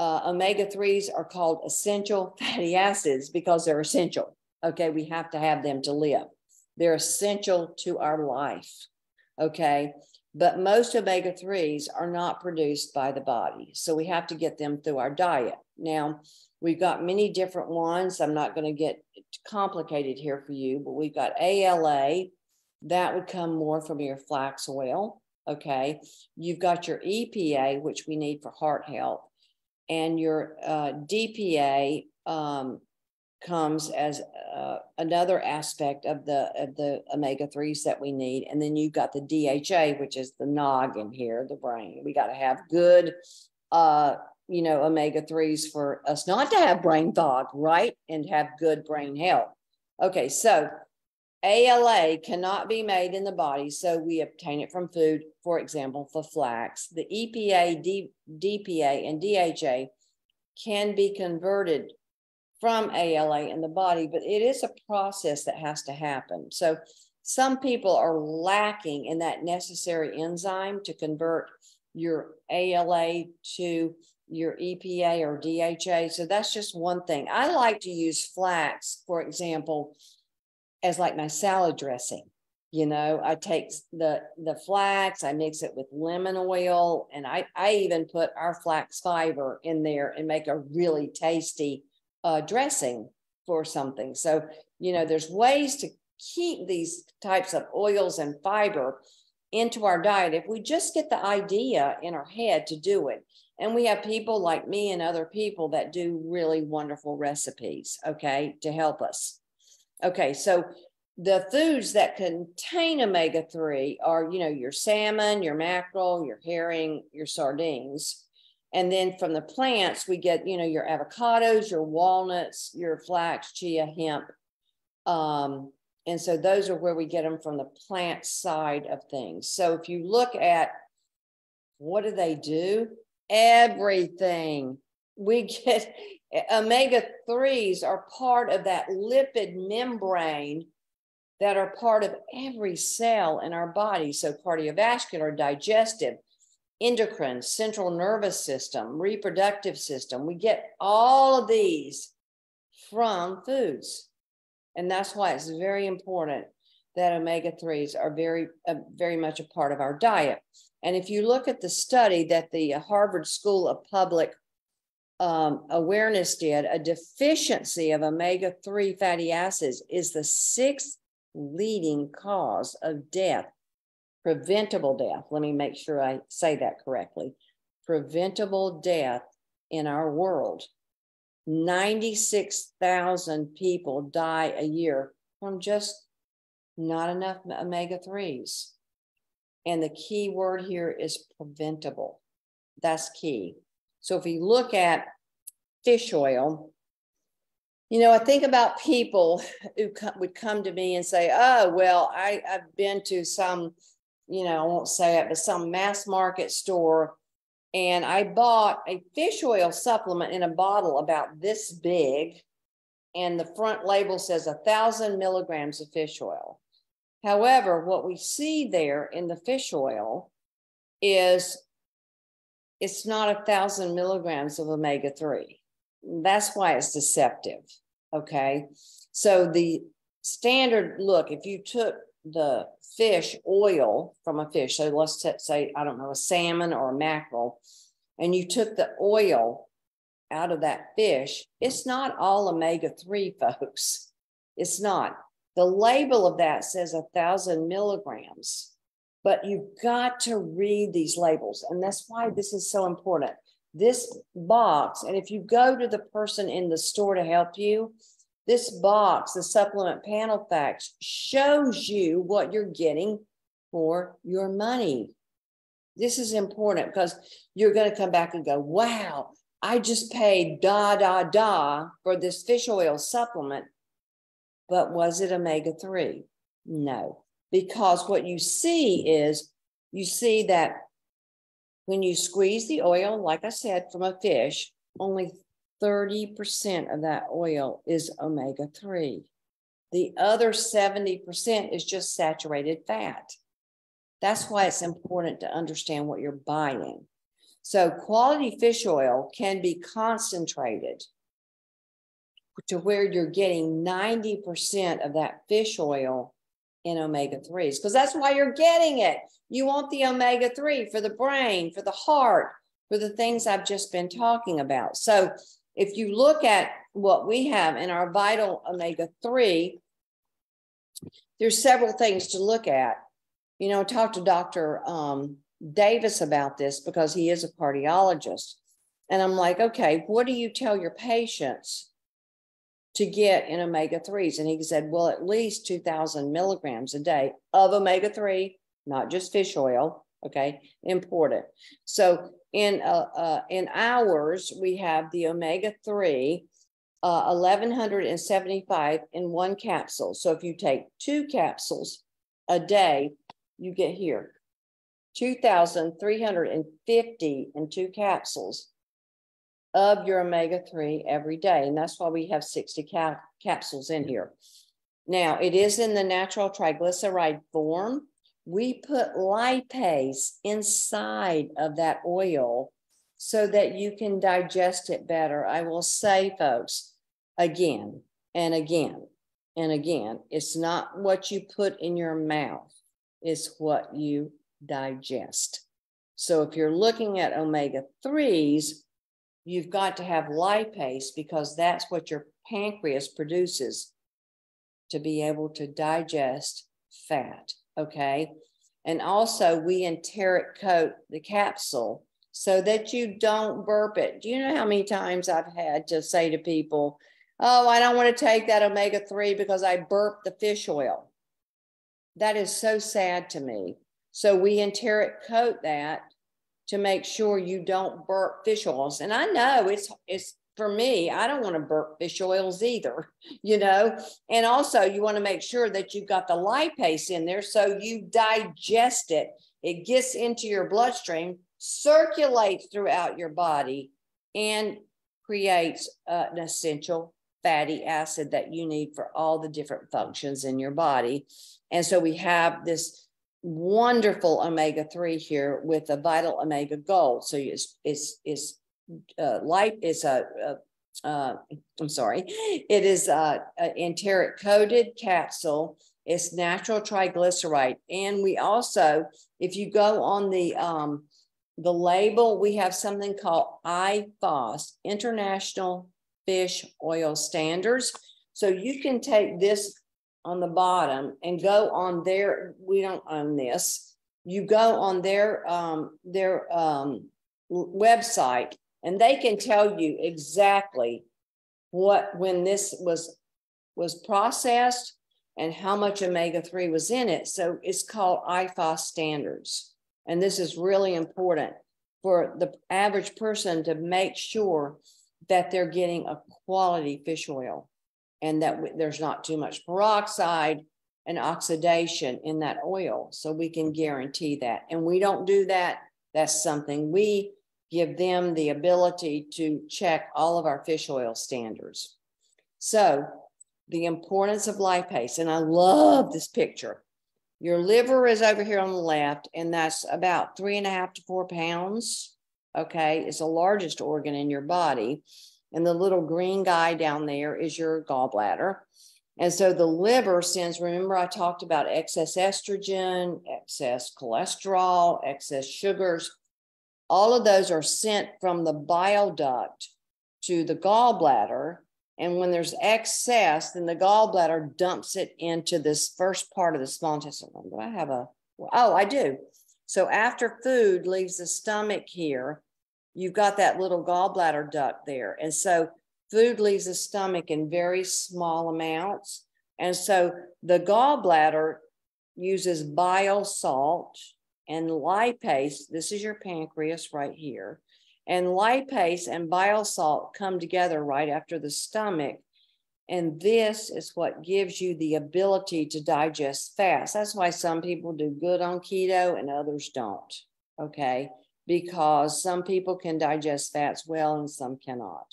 omega-3s are called essential fatty acids because they're essential. Okay, we have to have them to live. They're essential to our life. Okay, but most omega-3s are not produced by the body. So we have to get them through our diet. Now, we've got many different ones. I'm not going to get complicated here for you, but we've got ALA. That would come more from your flax oil. Okay, you've got your EPA, which we need for heart health, and your DPA comes as another aspect of the omega-3s that we need. And then you've got the DHA, which is the noggin here, the brain. We got to have good, omega-3s for us not to have brain fog, right? And have good brain health. Okay, so ALA cannot be made in the body, so we obtain it from food, for example, for flax. The EPA, DPA, and DHA can be converted from ALA in the body, but it is a process that has to happen. So some people are lacking in that necessary enzyme to convert your ALA to your EPA or DHA. So that's just one thing. I like to use flax, for example, as like my salad dressing. I take the flax, I mix it with lemon oil, and I even put our flax fiber in there and make a really tasty dressing for something. So, there's ways to keep these types of oils and fiber into our diet if we just get the idea in our head to do it. And we have people like me and other people that do really wonderful recipes, okay, to help us. Okay, so the foods that contain omega-3 are, your salmon, your mackerel, your herring, your sardines. And then from the plants, we get, your avocados, your walnuts, your flax, chia, hemp. And so those are where we get them from the plant side of things. So if you look at what do? Everything. We get omega-3s are part of that lipid membrane that are part of every cell in our body. So cardiovascular, digestive, endocrine, central nervous system, reproductive system. We get all of these from foods. And that's why it's very important that omega-3s are very much a part of our diet. And if you look at the study that the Harvard School of Public Awareness did, a deficiency of omega-3 fatty acids is the sixth leading cause of death, preventable death. Let me make sure I say that correctly. Preventable death in our world. 96,000 people die a year from just not enough omega-3s. And the key word here is preventable. That's key. So if you look at fish oil, I think about people who would come to me and say, oh, well, I've been to some, I won't say it, but some mass market store, and I bought a fish oil supplement in a bottle about this big, and the front label says 1,000 milligrams of fish oil. However, what we see there in the fish oil is it's not 1,000 milligrams of omega-3. That's why it's deceptive, okay? So the standard look, if you took the fish oil from a fish, so let's say, I don't know, a salmon or a mackerel, and you took the oil out of that fish, it's not all omega-3, folks. It's not. The label of that says 1,000 milligrams, but you've got to read these labels. And that's why this is so important. This box, and if you go to the person in the store to help you, this box, the supplement panel facts, shows you what you're getting for your money. This is important because you're going to come back and go, wow, I just paid for this fish oil supplement. But was it omega-3? No, because what you see is you see that when you squeeze the oil, like I said, from a fish, only 30% of that oil is omega-3. The other 70% is just saturated fat. That's why it's important to understand what you're buying. So quality fish oil can be concentrated to where you're getting 90% of that fish oil in omega-3s, because that's why you're getting it. You want the omega-3 for the brain, for the heart, for the things I've just been talking about. So if you look at what we have in our vital omega-3, there's several things to look at. You know, talk to Dr. Davis about this because he is a cardiologist. And I'm like, okay, what do you tell your patients to get in omega-3s? And he said, well, at least 2,000 milligrams a day of omega-3, not just fish oil. Okay, important. So in ours, we have the omega-3, 1,175 in one capsule. So if you take 2 capsules a day, you get here 2,350 in 2 capsules of your omega-3 every day. And that's why we have 60 capsules in here. Now, it is in the natural triglyceride form. We put lipase inside of that oil so that you can digest it better. I will say, folks, again and again and again, it's not what you put in your mouth, it's what you digest. So if you're looking at omega-3s, you've got to have lipase because that's what your pancreas produces to be able to digest fat, okay? And also we enteric coat the capsule so that you don't burp it. Do you know how many times I've had to say to people, oh, I don't want to take that omega-3 because I burped the fish oil. That is so sad to me. So we enteric coat that to make sure you don't burp fish oils. And I know it's for me, I don't want to burp fish oils either, you know. And also you want to make sure that you've got the lipase in there so you digest it. It gets into your bloodstream, circulates throughout your body, and creates an essential fatty acid that you need for all the different functions in your body. And so we have this wonderful omega-3 here with a vital omega gold. So it is an enteric coated capsule. It's natural triglyceride. And we also, if you go on the label, we have something called IFOS, International Fish Oil Standards. So you can take this on the bottom and go on their, we don't own this, you go on their website and they can tell you exactly when this was processed and how much omega-3 was in it. So it's called IFOS standards. And this is really important for the average person to make sure that they're getting a quality fish oil and that there's not too much peroxide and oxidation in that oil. So we can guarantee that. And we don't do that. That's something we give them the ability to check all of our fish oil standards. So the importance of lipase, and I love this picture. Your liver is over here on the left, and that's about 3.5 to 4 pounds. Okay, it's the largest organ in your body. And the little green guy down there is your gallbladder. And so the liver sends, remember I talked about excess estrogen, excess cholesterol, excess sugars. All of those are sent from the bile duct to the gallbladder. And when there's excess, then the gallbladder dumps it into this first part of the small intestine. Do I have a, oh, I do. So after food leaves the stomach here, you've got that little gallbladder duct there. And so food leaves the stomach in very small amounts. And so the gallbladder uses bile salt and lipase. This is your pancreas right here. And lipase and bile salt come together right after the stomach. And this is what gives you the ability to digest fast. That's why some people do good on keto and others don't, okay? Because some people can digest fats well and some cannot.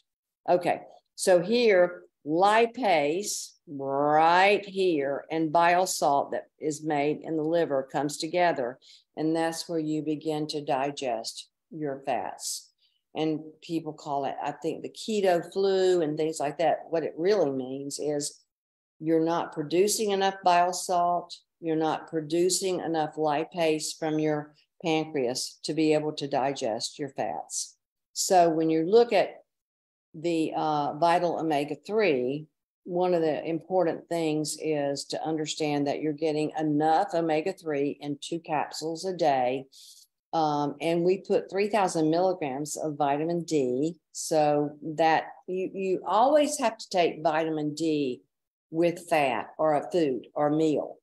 Okay, so here, lipase right here and bile salt that is made in the liver comes together, and that's where you begin to digest your fats. And people call it, I think, the keto flu and things like that. What it really means is you're not producing enough bile salt, you're not producing enough lipase from your pancreas to be able to digest your fats. So when you look at the vital omega-3, one of the important things is to understand that you're getting enough omega-3 in 2 capsules a day. And we put 3,000 milligrams of vitamin D, so that you always have to take vitamin D with fat or a food or a meal,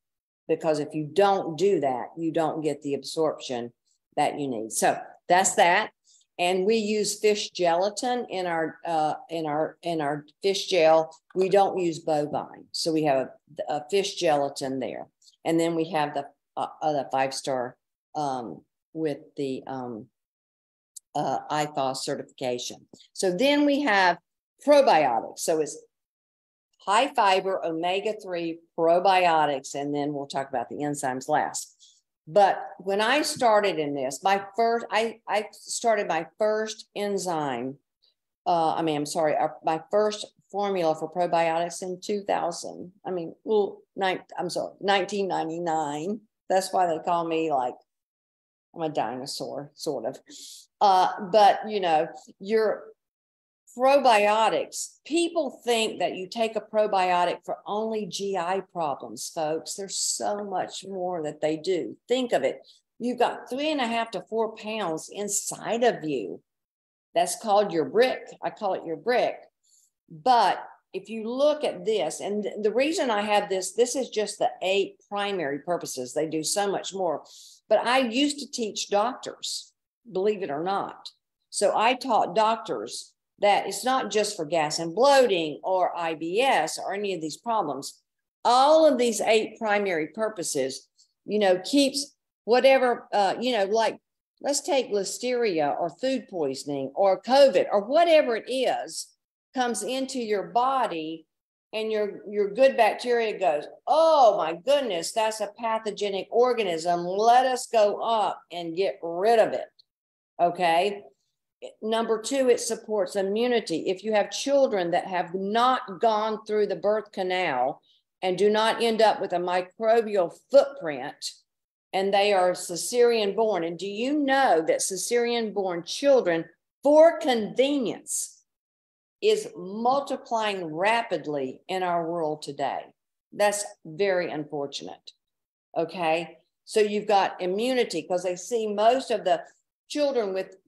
because if you don't do that, you don't get the absorption that you need. So that's that. And we use fish gelatin in our fish gel. We don't use bovine, so we have a fish gelatin there, and then we have the 5-star. With the IFOS certification. So then we have probiotics. So it's high fiber omega-3 probiotics, and then we'll talk about the enzymes last. But when I started in this, I started my first enzyme. My first formula for probiotics in 2000. 1999. That's why they call me like I'm a dinosaur, sort of. But, you know, your probiotics, people think that you take a probiotic for only GI problems, folks. There's so much more that they do. Think of it. You've got 3.5 to 4 pounds inside of you. That's called your brick. I call it your brick. But if you look at this, and the reason I have this is just the 8 primary purposes. They do so much more. But I used to teach doctors, believe it or not. So I taught doctors that it's not just for gas and bloating or IBS or any of these problems. All of these 8 primary purposes, you know, keeps whatever, like let's take listeria or food poisoning or COVID or whatever it is, comes into your body, and your good bacteria goes, oh my goodness, that's a pathogenic organism. Let us go up and get rid of it. Okay. Number 2, it supports immunity. If you have children that have not gone through the birth canal and do not end up with a microbial footprint, and they are cesarean born, and do you know that cesarean born children, for convenience, is multiplying rapidly in our world today? That's very unfortunate. Okay. So you've got immunity, because they see most of the children with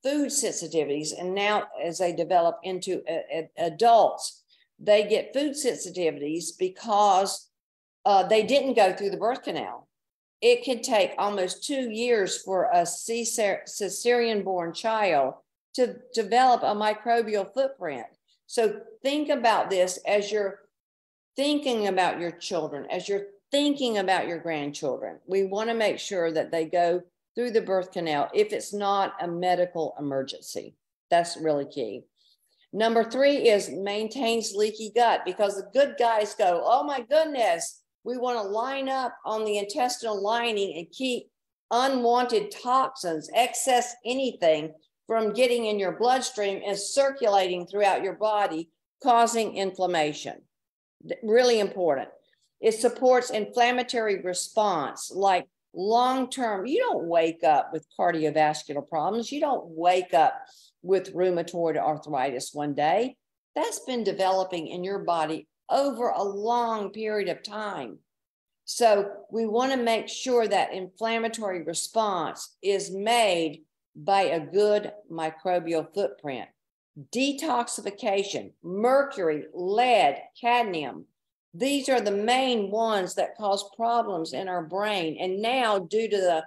food sensitivities. And now as they develop into adults, they get food sensitivities because they didn't go through the birth canal. It could take almost 2 years for a cesarean born child to develop a microbial footprint. So think about this as you're thinking about your children, as you're thinking about your grandchildren. We want to make sure that they go through the birth canal if it's not a medical emergency. That's really key. Number 3 is maintains leaky gut, because the good guys go, oh my goodness, we want to line up on the intestinal lining and keep unwanted toxins, excess anything, from getting in your bloodstream and circulating throughout your body, causing inflammation. Really important. It supports inflammatory response, like long-term. You don't wake up with cardiovascular problems. You don't wake up with rheumatoid arthritis one day. That's been developing in your body over a long period of time. So we want to make sure that inflammatory response is made by a good microbial footprint. Detoxification, mercury, lead, cadmium. These are the main ones that cause problems in our brain. And now, due to the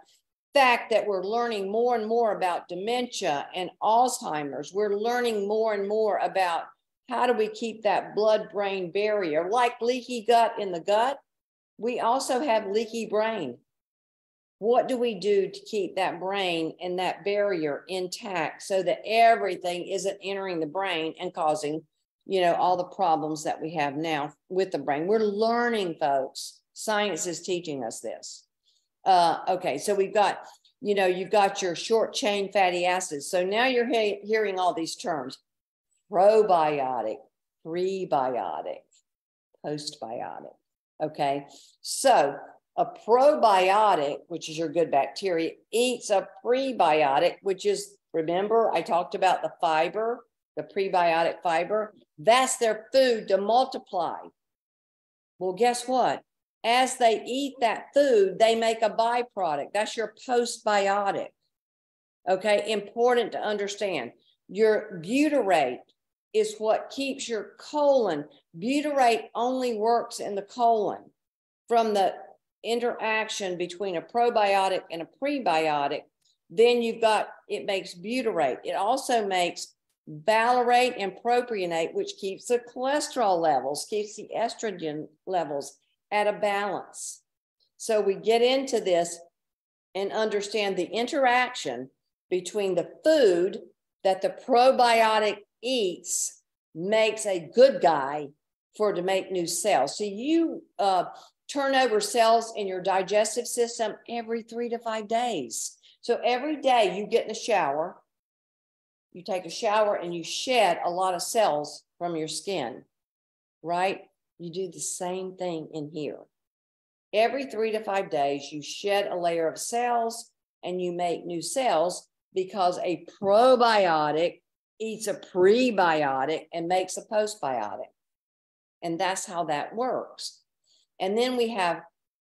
fact that we're learning more and more about dementia and Alzheimer's, we're learning more and more about how do we keep that blood-brain barrier? Like leaky gut in the gut, we also have leaky brain. What do we do to keep that brain and that barrier intact so that everything isn't entering the brain and causing, all the problems that we have now with the brain? We're learning, folks. Science is teaching us this. Okay, so we've got, you've got your short chain fatty acids. So now you're hearing all these terms: probiotic, prebiotic, postbiotic. Okay, so a probiotic, which is your good bacteria, eats a prebiotic, which is, remember, I talked about the fiber, the prebiotic fiber. That's their food to multiply. Well, guess what? As they eat that food, they make a byproduct. That's your postbiotic. Okay, important to understand. Your butyrate is what keeps your colon. Butyrate only works in the colon. From the interaction between a probiotic and a prebiotic, then it makes butyrate. It also makes valerate and propionate, which keeps the cholesterol levels, keeps the estrogen levels at a balance. So we get into this and understand the interaction between the food that the probiotic eats makes a good guy to make new cells. So you turn over cells in your digestive system every 3 to 5 days. So every day you get in the shower, you take a shower and you shed a lot of cells from your skin, right? You do the same thing in here. Every 3 to 5 days, you shed a layer of cells and you make new cells, because a probiotic eats a prebiotic and makes a postbiotic. And that's how that works. And then we have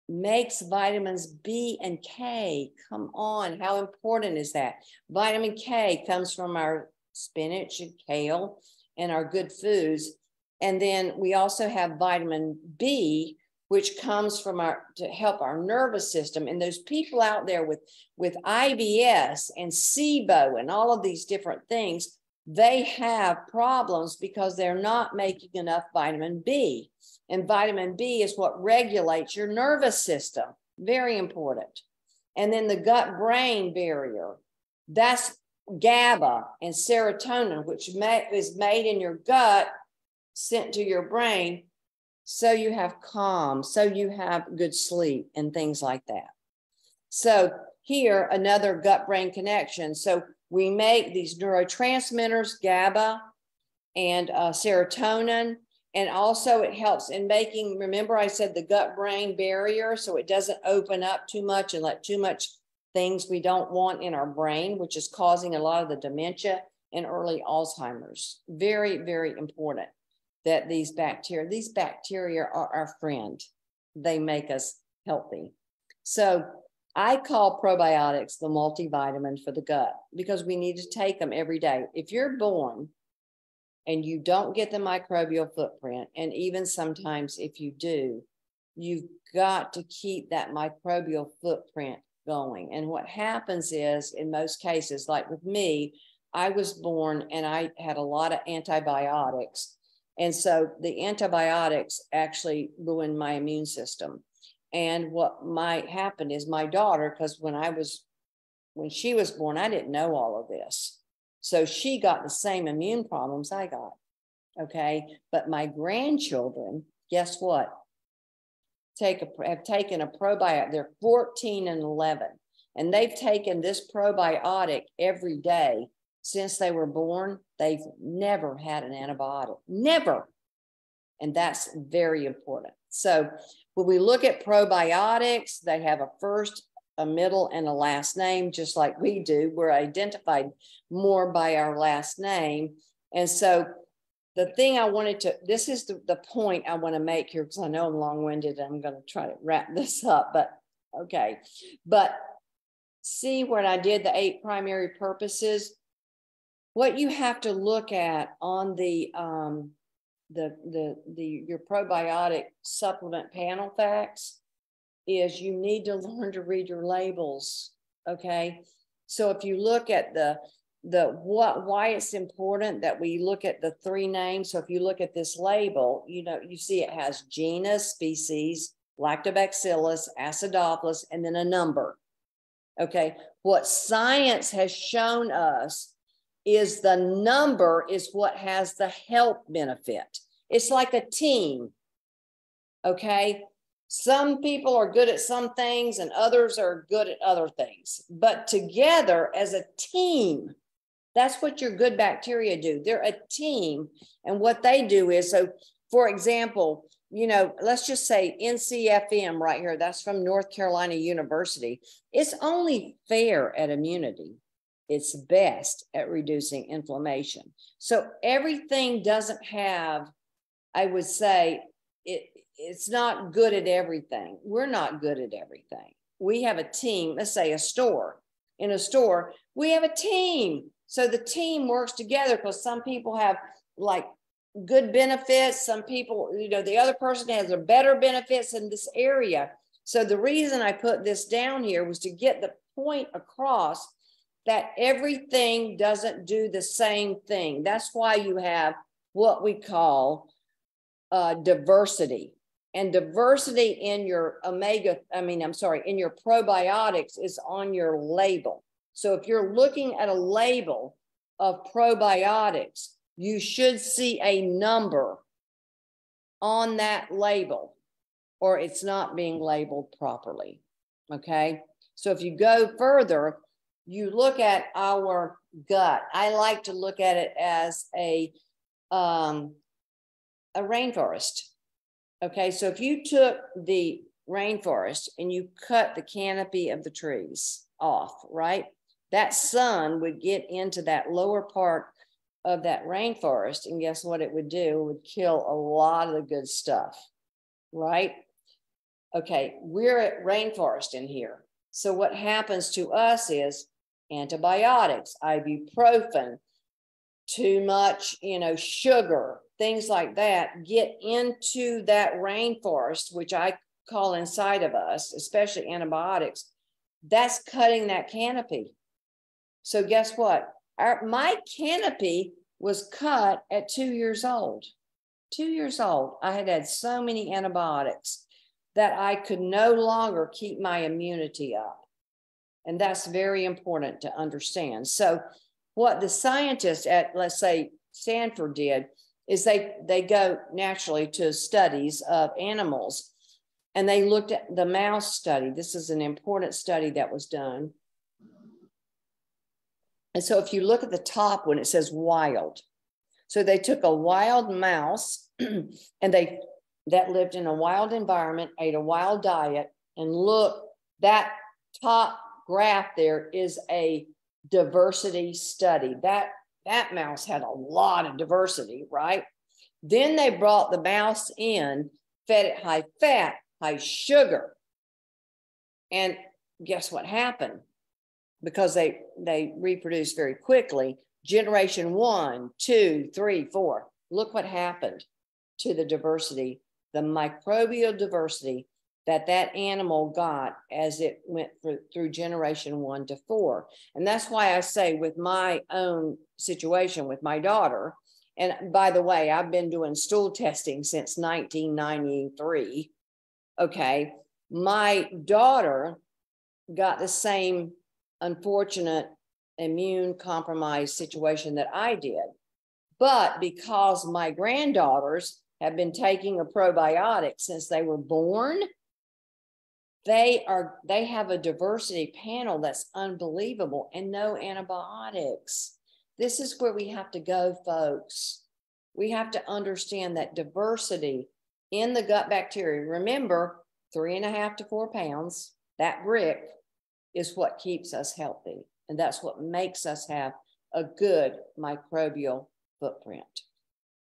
makes vitamins B and K. Come on, how important is that? Vitamin K comes from our spinach and kale and our good foods. And then we also have vitamin B, which comes from to help our nervous system. And those people out there with IBS and SIBO and all of these different things, they have problems because they're not making enough vitamin B. And vitamin B is what regulates your nervous system. Very important. And then the gut-brain barrier, that's GABA and serotonin, which is made in your gut, sent to your brain, so you have calm, so you have good sleep and things like that. So here, another gut-brain connection. So we make these neurotransmitters, GABA and serotonin, and also it helps in making, remember I said the gut-brain barrier, so it doesn't open up too much and let too much things we don't want in our brain, which is causing a lot of the dementia and early Alzheimer's. Very, very important that these bacteria are our friend. They make us healthy. So I call probiotics the multivitamin for the gut, because we need to take them every day. If you're born and you don't get the microbial footprint, and even sometimes if you do, you've got to keep that microbial footprint going. And what happens is, in most cases, like with me, I was born and I had a lot of antibiotics. And so the antibiotics actually ruined my immune system. And what might happen is my daughter, because when she was born, I didn't know all of this. So she got the same immune problems I got. Okay. But my grandchildren, guess what? Have taken a probiotic. They're 14 and 11. And they've taken this probiotic every day since they were born. They've never had an antibiotic. Never. And that's very important. So when we look at probiotics, they have a first, a middle, and a last name, just like we do. We're identified more by our last name. And so the thing I wanted to, this is the point I want to make here, because I know I'm long-winded and I'm going to try to wrap this up, but okay. But see what I did, the 8 primary purposes. What you have to look at on your probiotic supplement panel facts is you need to learn to read your labels. Okay. So if you look at why it's important that we look at the three names. So if you look at this label, you see it has genus, species, lactobacillus, acidophilus, and then a number. Okay. What science has shown us is the number is what has the health benefit. It's like a team. Okay. Some people are good at some things and others are good at other things, but together as a team, that's what your good bacteria do. They're a team. And what they do is, so for example, let's just say NCFM right here, that's from North Carolina University. It's only fair at immunity. It's best at reducing inflammation. So everything doesn't have, I would say, it's not good at everything. We're not good at everything. We have a team, let's say a store. In a store, we have a team. So the team works together because some people have like good benefits. Some people, the other person has a better benefits in this area. So the reason I put this down here was to get the point across that everything doesn't do the same thing. That's why you have what we call diversity. And diversity in your in your probiotics is on your label. So if you're looking at a label of probiotics, you should see a number on that label, or it's not being labeled properly. Okay. So if you go further, you look at our gut. I like to look at it as a rainforest. Okay. So if you took the rainforest and you cut the canopy of the trees off, right? That sun would get into that lower part of that rainforest. And guess what it would do? It would kill a lot of the good stuff, right? Okay, we're at rainforest in here. So what happens to us is antibiotics, ibuprofen, too much, sugar, things like that get into that rainforest, which I call inside of us, especially antibiotics. That's cutting that canopy. So guess what? My canopy was cut at 2 years old. 2 years old. I had so many antibiotics that I could no longer keep my immunity up. And that's very important to understand. So what the scientists at, let's say, Stanford did is they go naturally to studies of animals, and they looked at the mouse study. This is an important study that was done. And so if you look at the top when it says wild, so they took a wild mouse and that lived in a wild environment, ate a wild diet, and look, that top graph there is a diversity study. That mouse had a lot of diversity, right? Then they brought the mouse in, fed it high fat, high sugar. And guess what happened? Because they reproduce very quickly. Generation 1, 2, 3, 4. Look what happened to the diversity, the microbial diversity that animal got as it went through generation 1 to 4. And that's why I say with my own situation with my daughter, and by the way, I've been doing stool testing since 1993. Okay. My daughter got the same unfortunate immune compromised situation that I did. But because my granddaughters have been taking a probiotic since they were born, they have a diversity panel that's unbelievable and no antibiotics. This is where we have to go, folks. We have to understand that diversity in the gut bacteria. Remember, 3.5 to 4 pounds, that brick is what keeps us healthy. And that's what makes us have a good microbial footprint.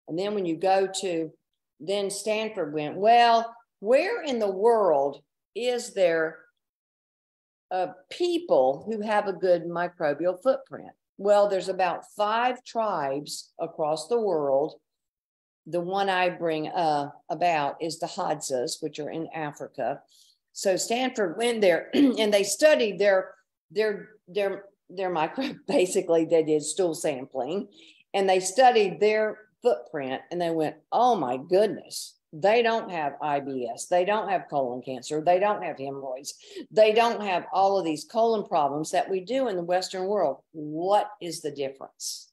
And then when you go to, then Stanford went, well, where in the world is there people who have a good microbial footprint? Well, there's about 5 tribes across the world. The one I bring about is the Hadzas, which are in Africa. So Stanford went there and they studied their basically they did stool sampling and they studied their footprint and they went, oh my goodness, they don't have IBS, they don't have colon cancer, they don't have hemorrhoids, they don't have all of these colon problems that we do in the Western world. What is the difference?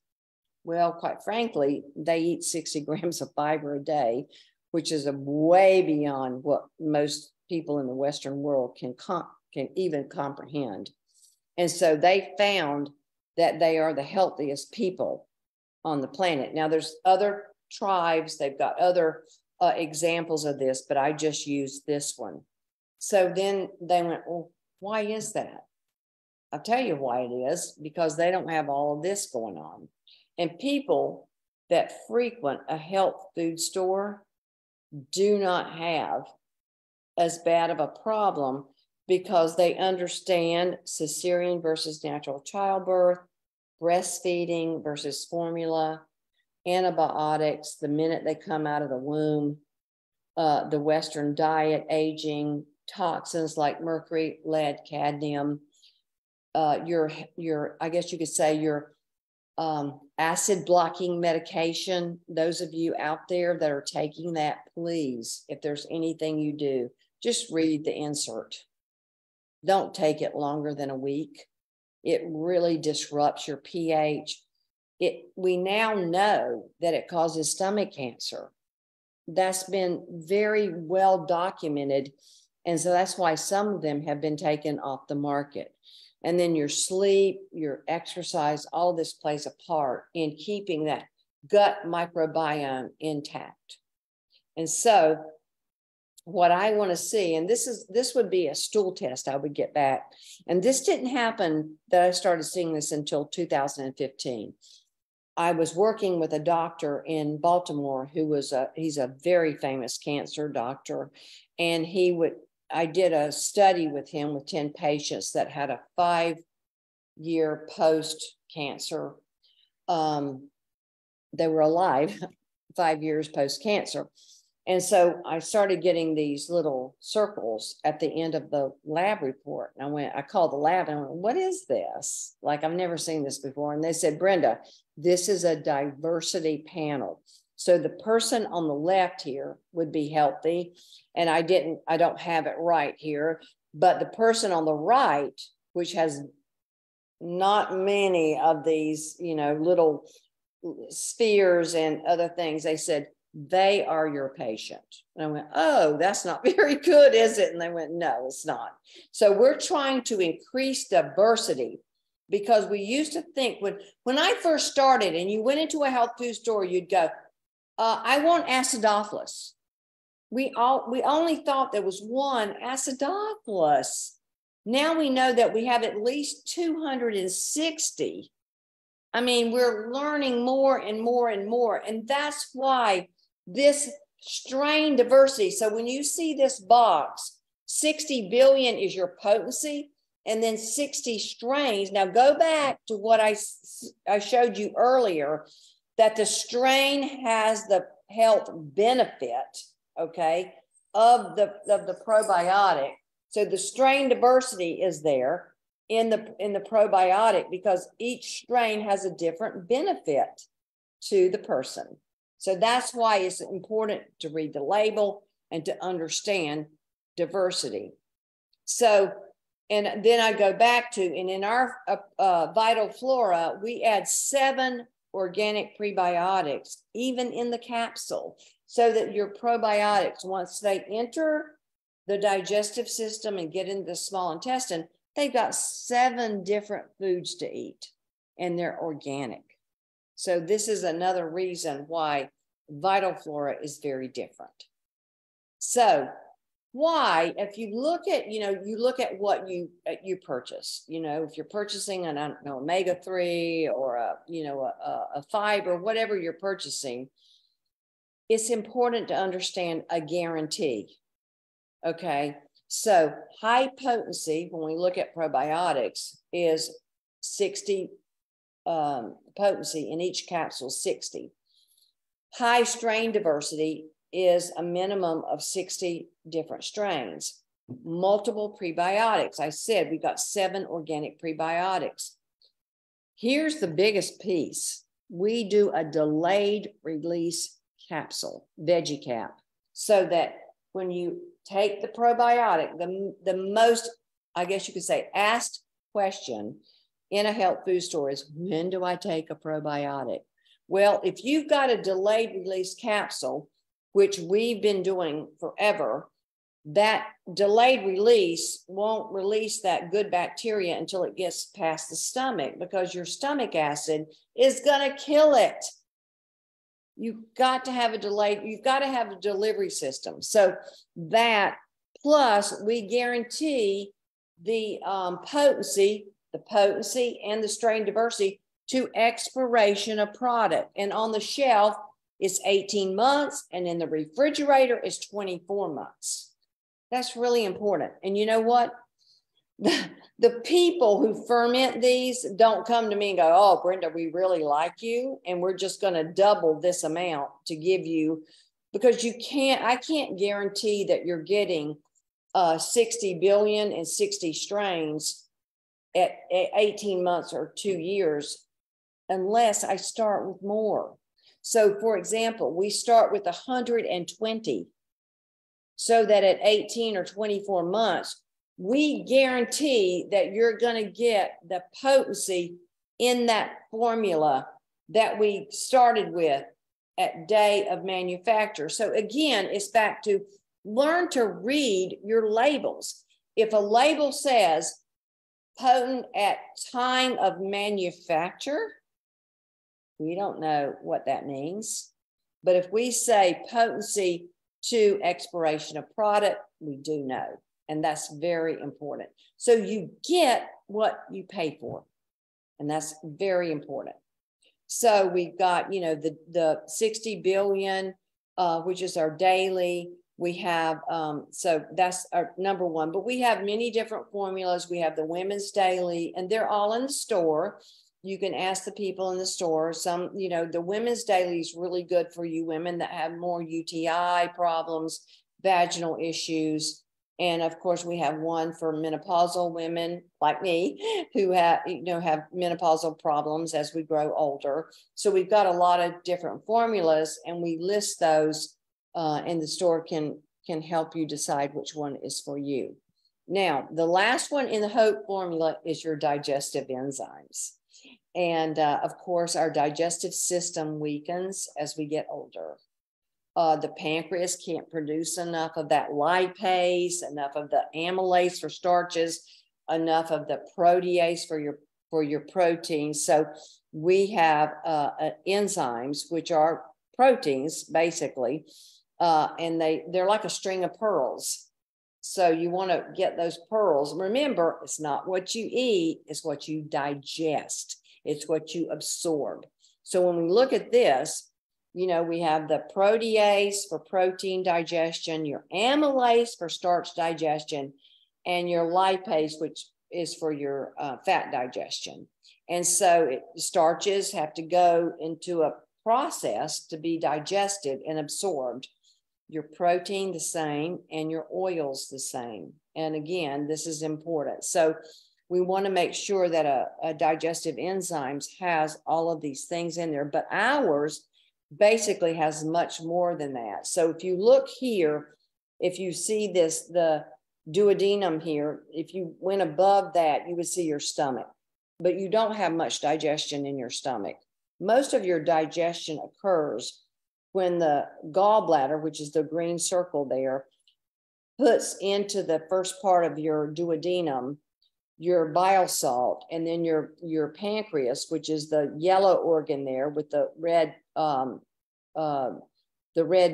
Well, quite frankly, they eat 60 grams of fiber a day, which is way beyond what most people in the Western world can even comprehend. And so they found that they are the healthiest people on the planet. Now, there's other tribes, they've got other examples of this, but I just used this one. So then they went, well, why is that? I'll tell you why it is, because they don't have all of this going on. And people that frequent a health food store do not have as bad of a problem because they understand cesarean versus natural childbirth, breastfeeding versus formula, antibiotics the minute they come out of the womb, the Western diet, aging, toxins like mercury, lead, cadmium, your I guess you could say your acid blocking medication. Those of you out there that are taking that, please, if there's anything you do, just read the insert. Don't take it longer than a week. It really disrupts your pH. We now know that it causes stomach cancer. That's been very well documented. And so that's why some of them have been taken off the market. And then your sleep, your exercise, all this plays a part in keeping that gut microbiome intact. And so what I want to see, and this would be a stool test I would get back. And this didn't happen that I started seeing this until 2015. I was working with a doctor in Baltimore who was he's a very famous cancer doctor. And I did a study with him with 10 patients that had a 5-year post-cancer. They were alive 5 years post-cancer. And so I started getting these little circles at the end of the lab report. And I called the lab and I went, what is this? Like, I've never seen this before. And they said, Brenda, this is a diversity panel. So the person on the left here would be healthy. And I don't have it right here, but the person on the right, which has not many of these, little spheres and other things, they said, they are your patient. And I went, oh, that's not very good, is it? And they went, no, it's not. So we're trying to increase diversity because we used to think when I first started and you went into a health food store, you'd go, I want acidophilus. We only thought there was one acidophilus. Now we know that we have at least 260. I mean, we're learning more and more and more. And that's why this strain diversity. So when you see this box, 60 billion is your potency, and then 60 strains. Now go back to what I showed you earlier, that the strain has the health benefit, okay, of the probiotic. So the strain diversity is there in the probiotic because each strain has a different benefit to the person. So that's why it's important to read the label and to understand diversity. So, and then I go back to, and in our Vital Flora, we add 7 organic prebiotics, even in the capsule, so that your probiotics, once they enter the digestive system and get into the small intestine, they've got 7 different foods to eat, and they're organic. So this is another reason why Vital Flora is very different. So why, if you look at, you look at what you purchase, if you're purchasing an omega-3 or a fiber, whatever you're purchasing, it's important to understand a guarantee. Okay. So high potency, when we look at probiotics, is 60 potency in each capsule, 60. High strain diversity is a minimum of 60 different strains. Multiple prebiotics. I said we got 7 organic prebiotics. Here's the biggest piece. We do a delayed release capsule, veggie cap, so that when you take the probiotic, the most, I guess you could say, asked question in a health food store is, when do I take a probiotic? Well, if you've got a delayed release capsule, which we've been doing forever, that delayed release won't release that good bacteria until it gets past the stomach, because your stomach acid is going to kill it. You've got to have a delivery system. So that, plus we guarantee the potency and the strain diversity to expiration of product. And on the shelf, it's 18 months, and in the refrigerator, it's 24 months. That's really important. And you know what? The people who ferment these don't come to me and go, oh, Brenda, we really like you, and we're just going to double this amount to give you, because I can't guarantee that you're getting 60 billion and 60 strains at 18 months or 2 years unless I start with more. So for example, we start with 120, so that at 18 or 24 months, we guarantee that you're going to get the potency in that formula that we started with at day of manufacture. So again, it's back to learn to read your labels. If a label says potent at time of manufacture, we don't know what that means. But if we say potency to expiration of product, we do know. And that's very important. So you get what you pay for. And that's very important. So we've got, the 60 billion, which is our daily. We have, so that's our number one. But we have many different formulas. We have the women's daily, and they're all in the store. You can ask the people in the store. Some, the women's daily is really good for you women that have more UTI problems, vaginal issues. And of course, we have one for menopausal women like me who have menopausal problems as we grow older. So we've got a lot of different formulas, and we list those, and the store can help you decide which one is for you. Now, the last one in the H.O.P.E formula is your digestive enzymes. And of course, our digestive system weakens as we get older. The pancreas can't produce enough of that lipase, enough of the amylase for starches, enough of the protease for your proteins. So we have enzymes, which are proteins basically, and they're like a string of pearls. So you want to get those pearls. Remember, it's not what you eat, it's what you digest. It's what you absorb. So when we look at this, we have the protease for protein digestion, your amylase for starch digestion, and your lipase, which is for your fat digestion. And so starches have to go into a process to be digested and absorbed. Your protein the same, and your oils the same. And again, this is important. So we want to make sure that a digestive enzymes has all of these things in there, but ours basically has much more than that. So if you look here, if you see this, the duodenum here, if you went above that, you would see your stomach, but you don't have much digestion in your stomach. Most of your digestion occurs when the gallbladder, which is the green circle there, puts into the first part of your duodenum your bile salt, and then your pancreas, which is the yellow organ there with the red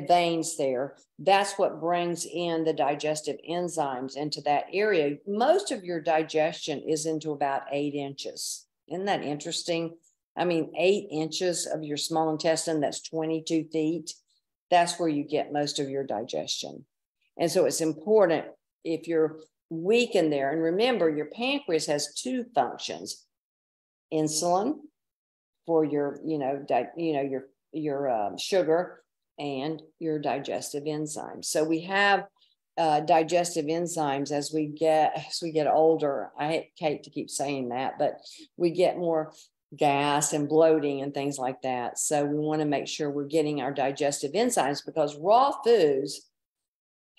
veins there. That's what brings in the digestive enzymes into that area. Most of your digestion is into about 8 inches. Isn't that interesting? I mean, 8 inches of your small intestine, that's 22 feet. That's where you get most of your digestion. And so it's important if you're weak in there. And remember, your pancreas has 2 functions: insulin for your, your sugar, and your digestive enzymes. So we have digestive enzymes as we get older. I hate to keep saying that, but we get more gas and bloating and things like that. So we want to make sure we're getting our digestive enzymes, because raw foods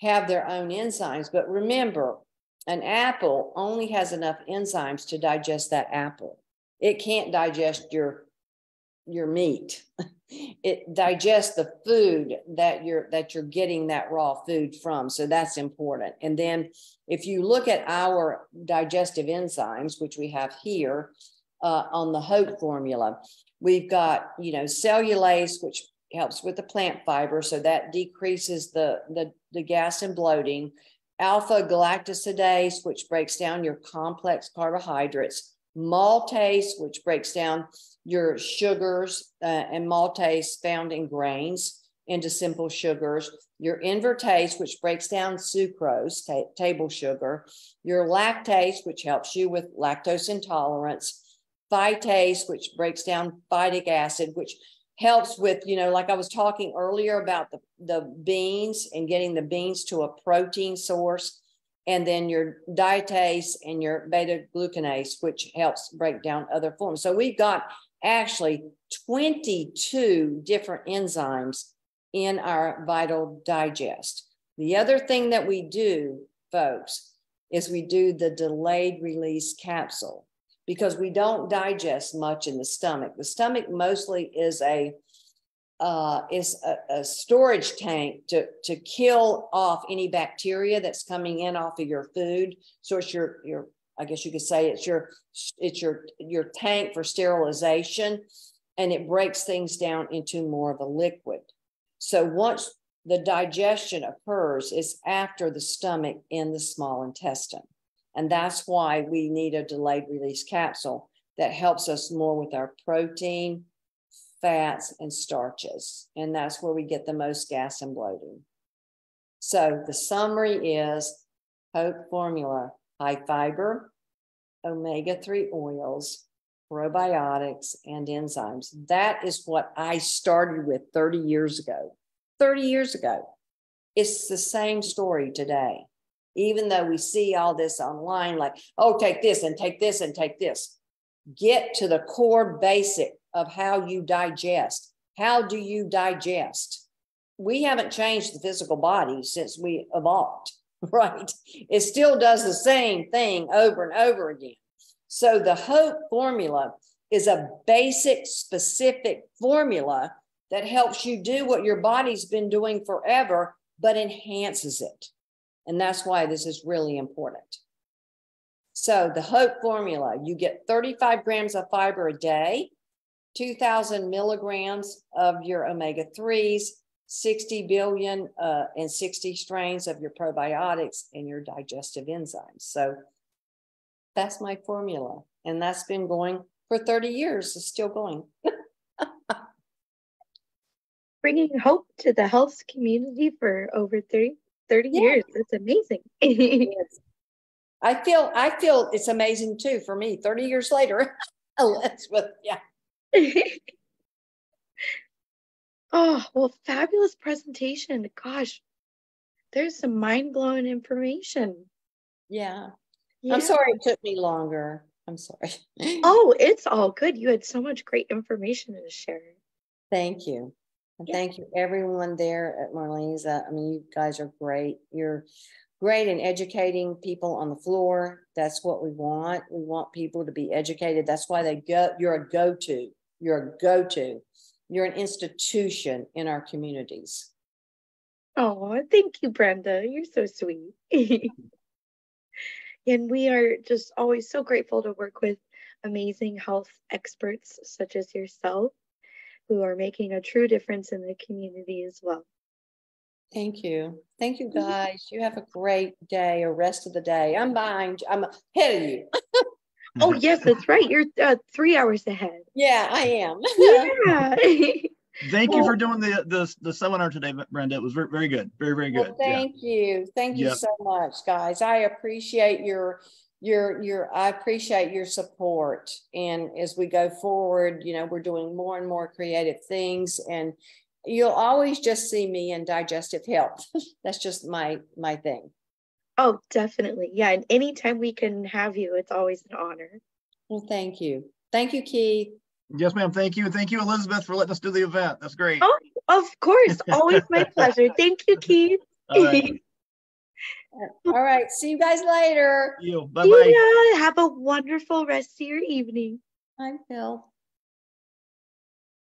have their own enzymes. But remember, an apple only has enough enzymes to digest that apple. It can't digest your meat. It digests the food that you're getting that raw food from. So that's important. And then if you look at our digestive enzymes, which we have here on the H.O.P.E formula, we've got, cellulase, which helps with the plant fiber. So that decreases the gas and bloating. Alpha galactosidase, which breaks down your complex carbohydrates. Maltase, which breaks down your sugars, and maltase found in grains into simple sugars. Your invertase, which breaks down sucrose, table sugar. Your lactase, which helps you with lactose intolerance. Phytase, which breaks down phytic acid, which helps with, like I was talking earlier about the beans and getting the beans to a protein source. And then your dietase and your beta glucanase, which helps break down other forms. So we've got actually 22 different enzymes in our Vital Digest. The other thing that we do, folks, is we do the delayed release capsule, because we don't digest much in the stomach. The stomach mostly is a storage tank to kill off any bacteria that's coming in off of your food. So it's your I guess you could say it's your tank for sterilization, and it breaks things down into more of a liquid. So once the digestion occurs, it's after the stomach in the small intestine. And that's why we need a delayed release capsule that helps us more with our protein, fats, and starches. And that's where we get the most gas and bloating. So the summary is H.O.P.E formula: high fiber, omega-3 oils, probiotics, and enzymes. That is what I started with 30 years ago. 30 years ago. It's the same story today. Even though we see all this online, like, oh, take this and take this and take this. Get to the core basic of how you digest. How do you digest? We haven't changed the physical body since we evolved, right? It still does the same thing over and over again. So the H.O.P.E formula is a basic, specific formula that helps you do what your body's been doing forever, but enhances it. And that's why this is really important. So the H.O.P.E formula, you get 35 grams of fiber a day, 2,000 milligrams of your omega-3s, 60 billion and 60 strains of your probiotics and your digestive enzymes. So that's my formula. And that's been going for 30 years. It's still going. Bringing hope to the health community for over 30 years. That's amazing. Yes. I feel it's amazing too for me 30 years later. Oh, well, fabulous presentation. Gosh, there's some mind-blowing information. Yeah. I'm sorry it took me longer. I'm sorry. Oh, it's all good. You had so much great information to share. Thank you. And thank you everyone there at Marlene's. I mean, you guys are great. You're great in educating people on the floor. That's what we want. We want people to be educated. That's why you're a go-to. You're a go-to. You're an institution in our communities. Oh, thank you, Brenda. You're so sweet. And we are just always so grateful to work with amazing health experts such as yourself, who are making a true difference in the community as well. Thank you. Thank you, guys. You have a great day or rest of the day. I'm behind. I'm ahead of you. Oh, yes, that's right. You're 3 hours ahead. Yeah, I am. Yeah. Thank you for doing the seminar today, Brenda. It was very, very good. Very, very good. Well, thank you. Thank you so much, guys. I appreciate your I appreciate your support. And as we go forward, we're doing more and more creative things, and you'll always just see me in digestive health. That's just my thing. Oh, definitely. Yeah. And anytime we can have you, it's always an honor. Well, thank you. Thank you, Keith. Yes, ma'am. Thank you. Thank you, Elizabeth, for letting us do the event. That's great. Oh, of course. Always my pleasure. Thank you, Keith. All right. All right. See you guys later. Bye-bye. Have a wonderful rest of your evening. Bye, Phil.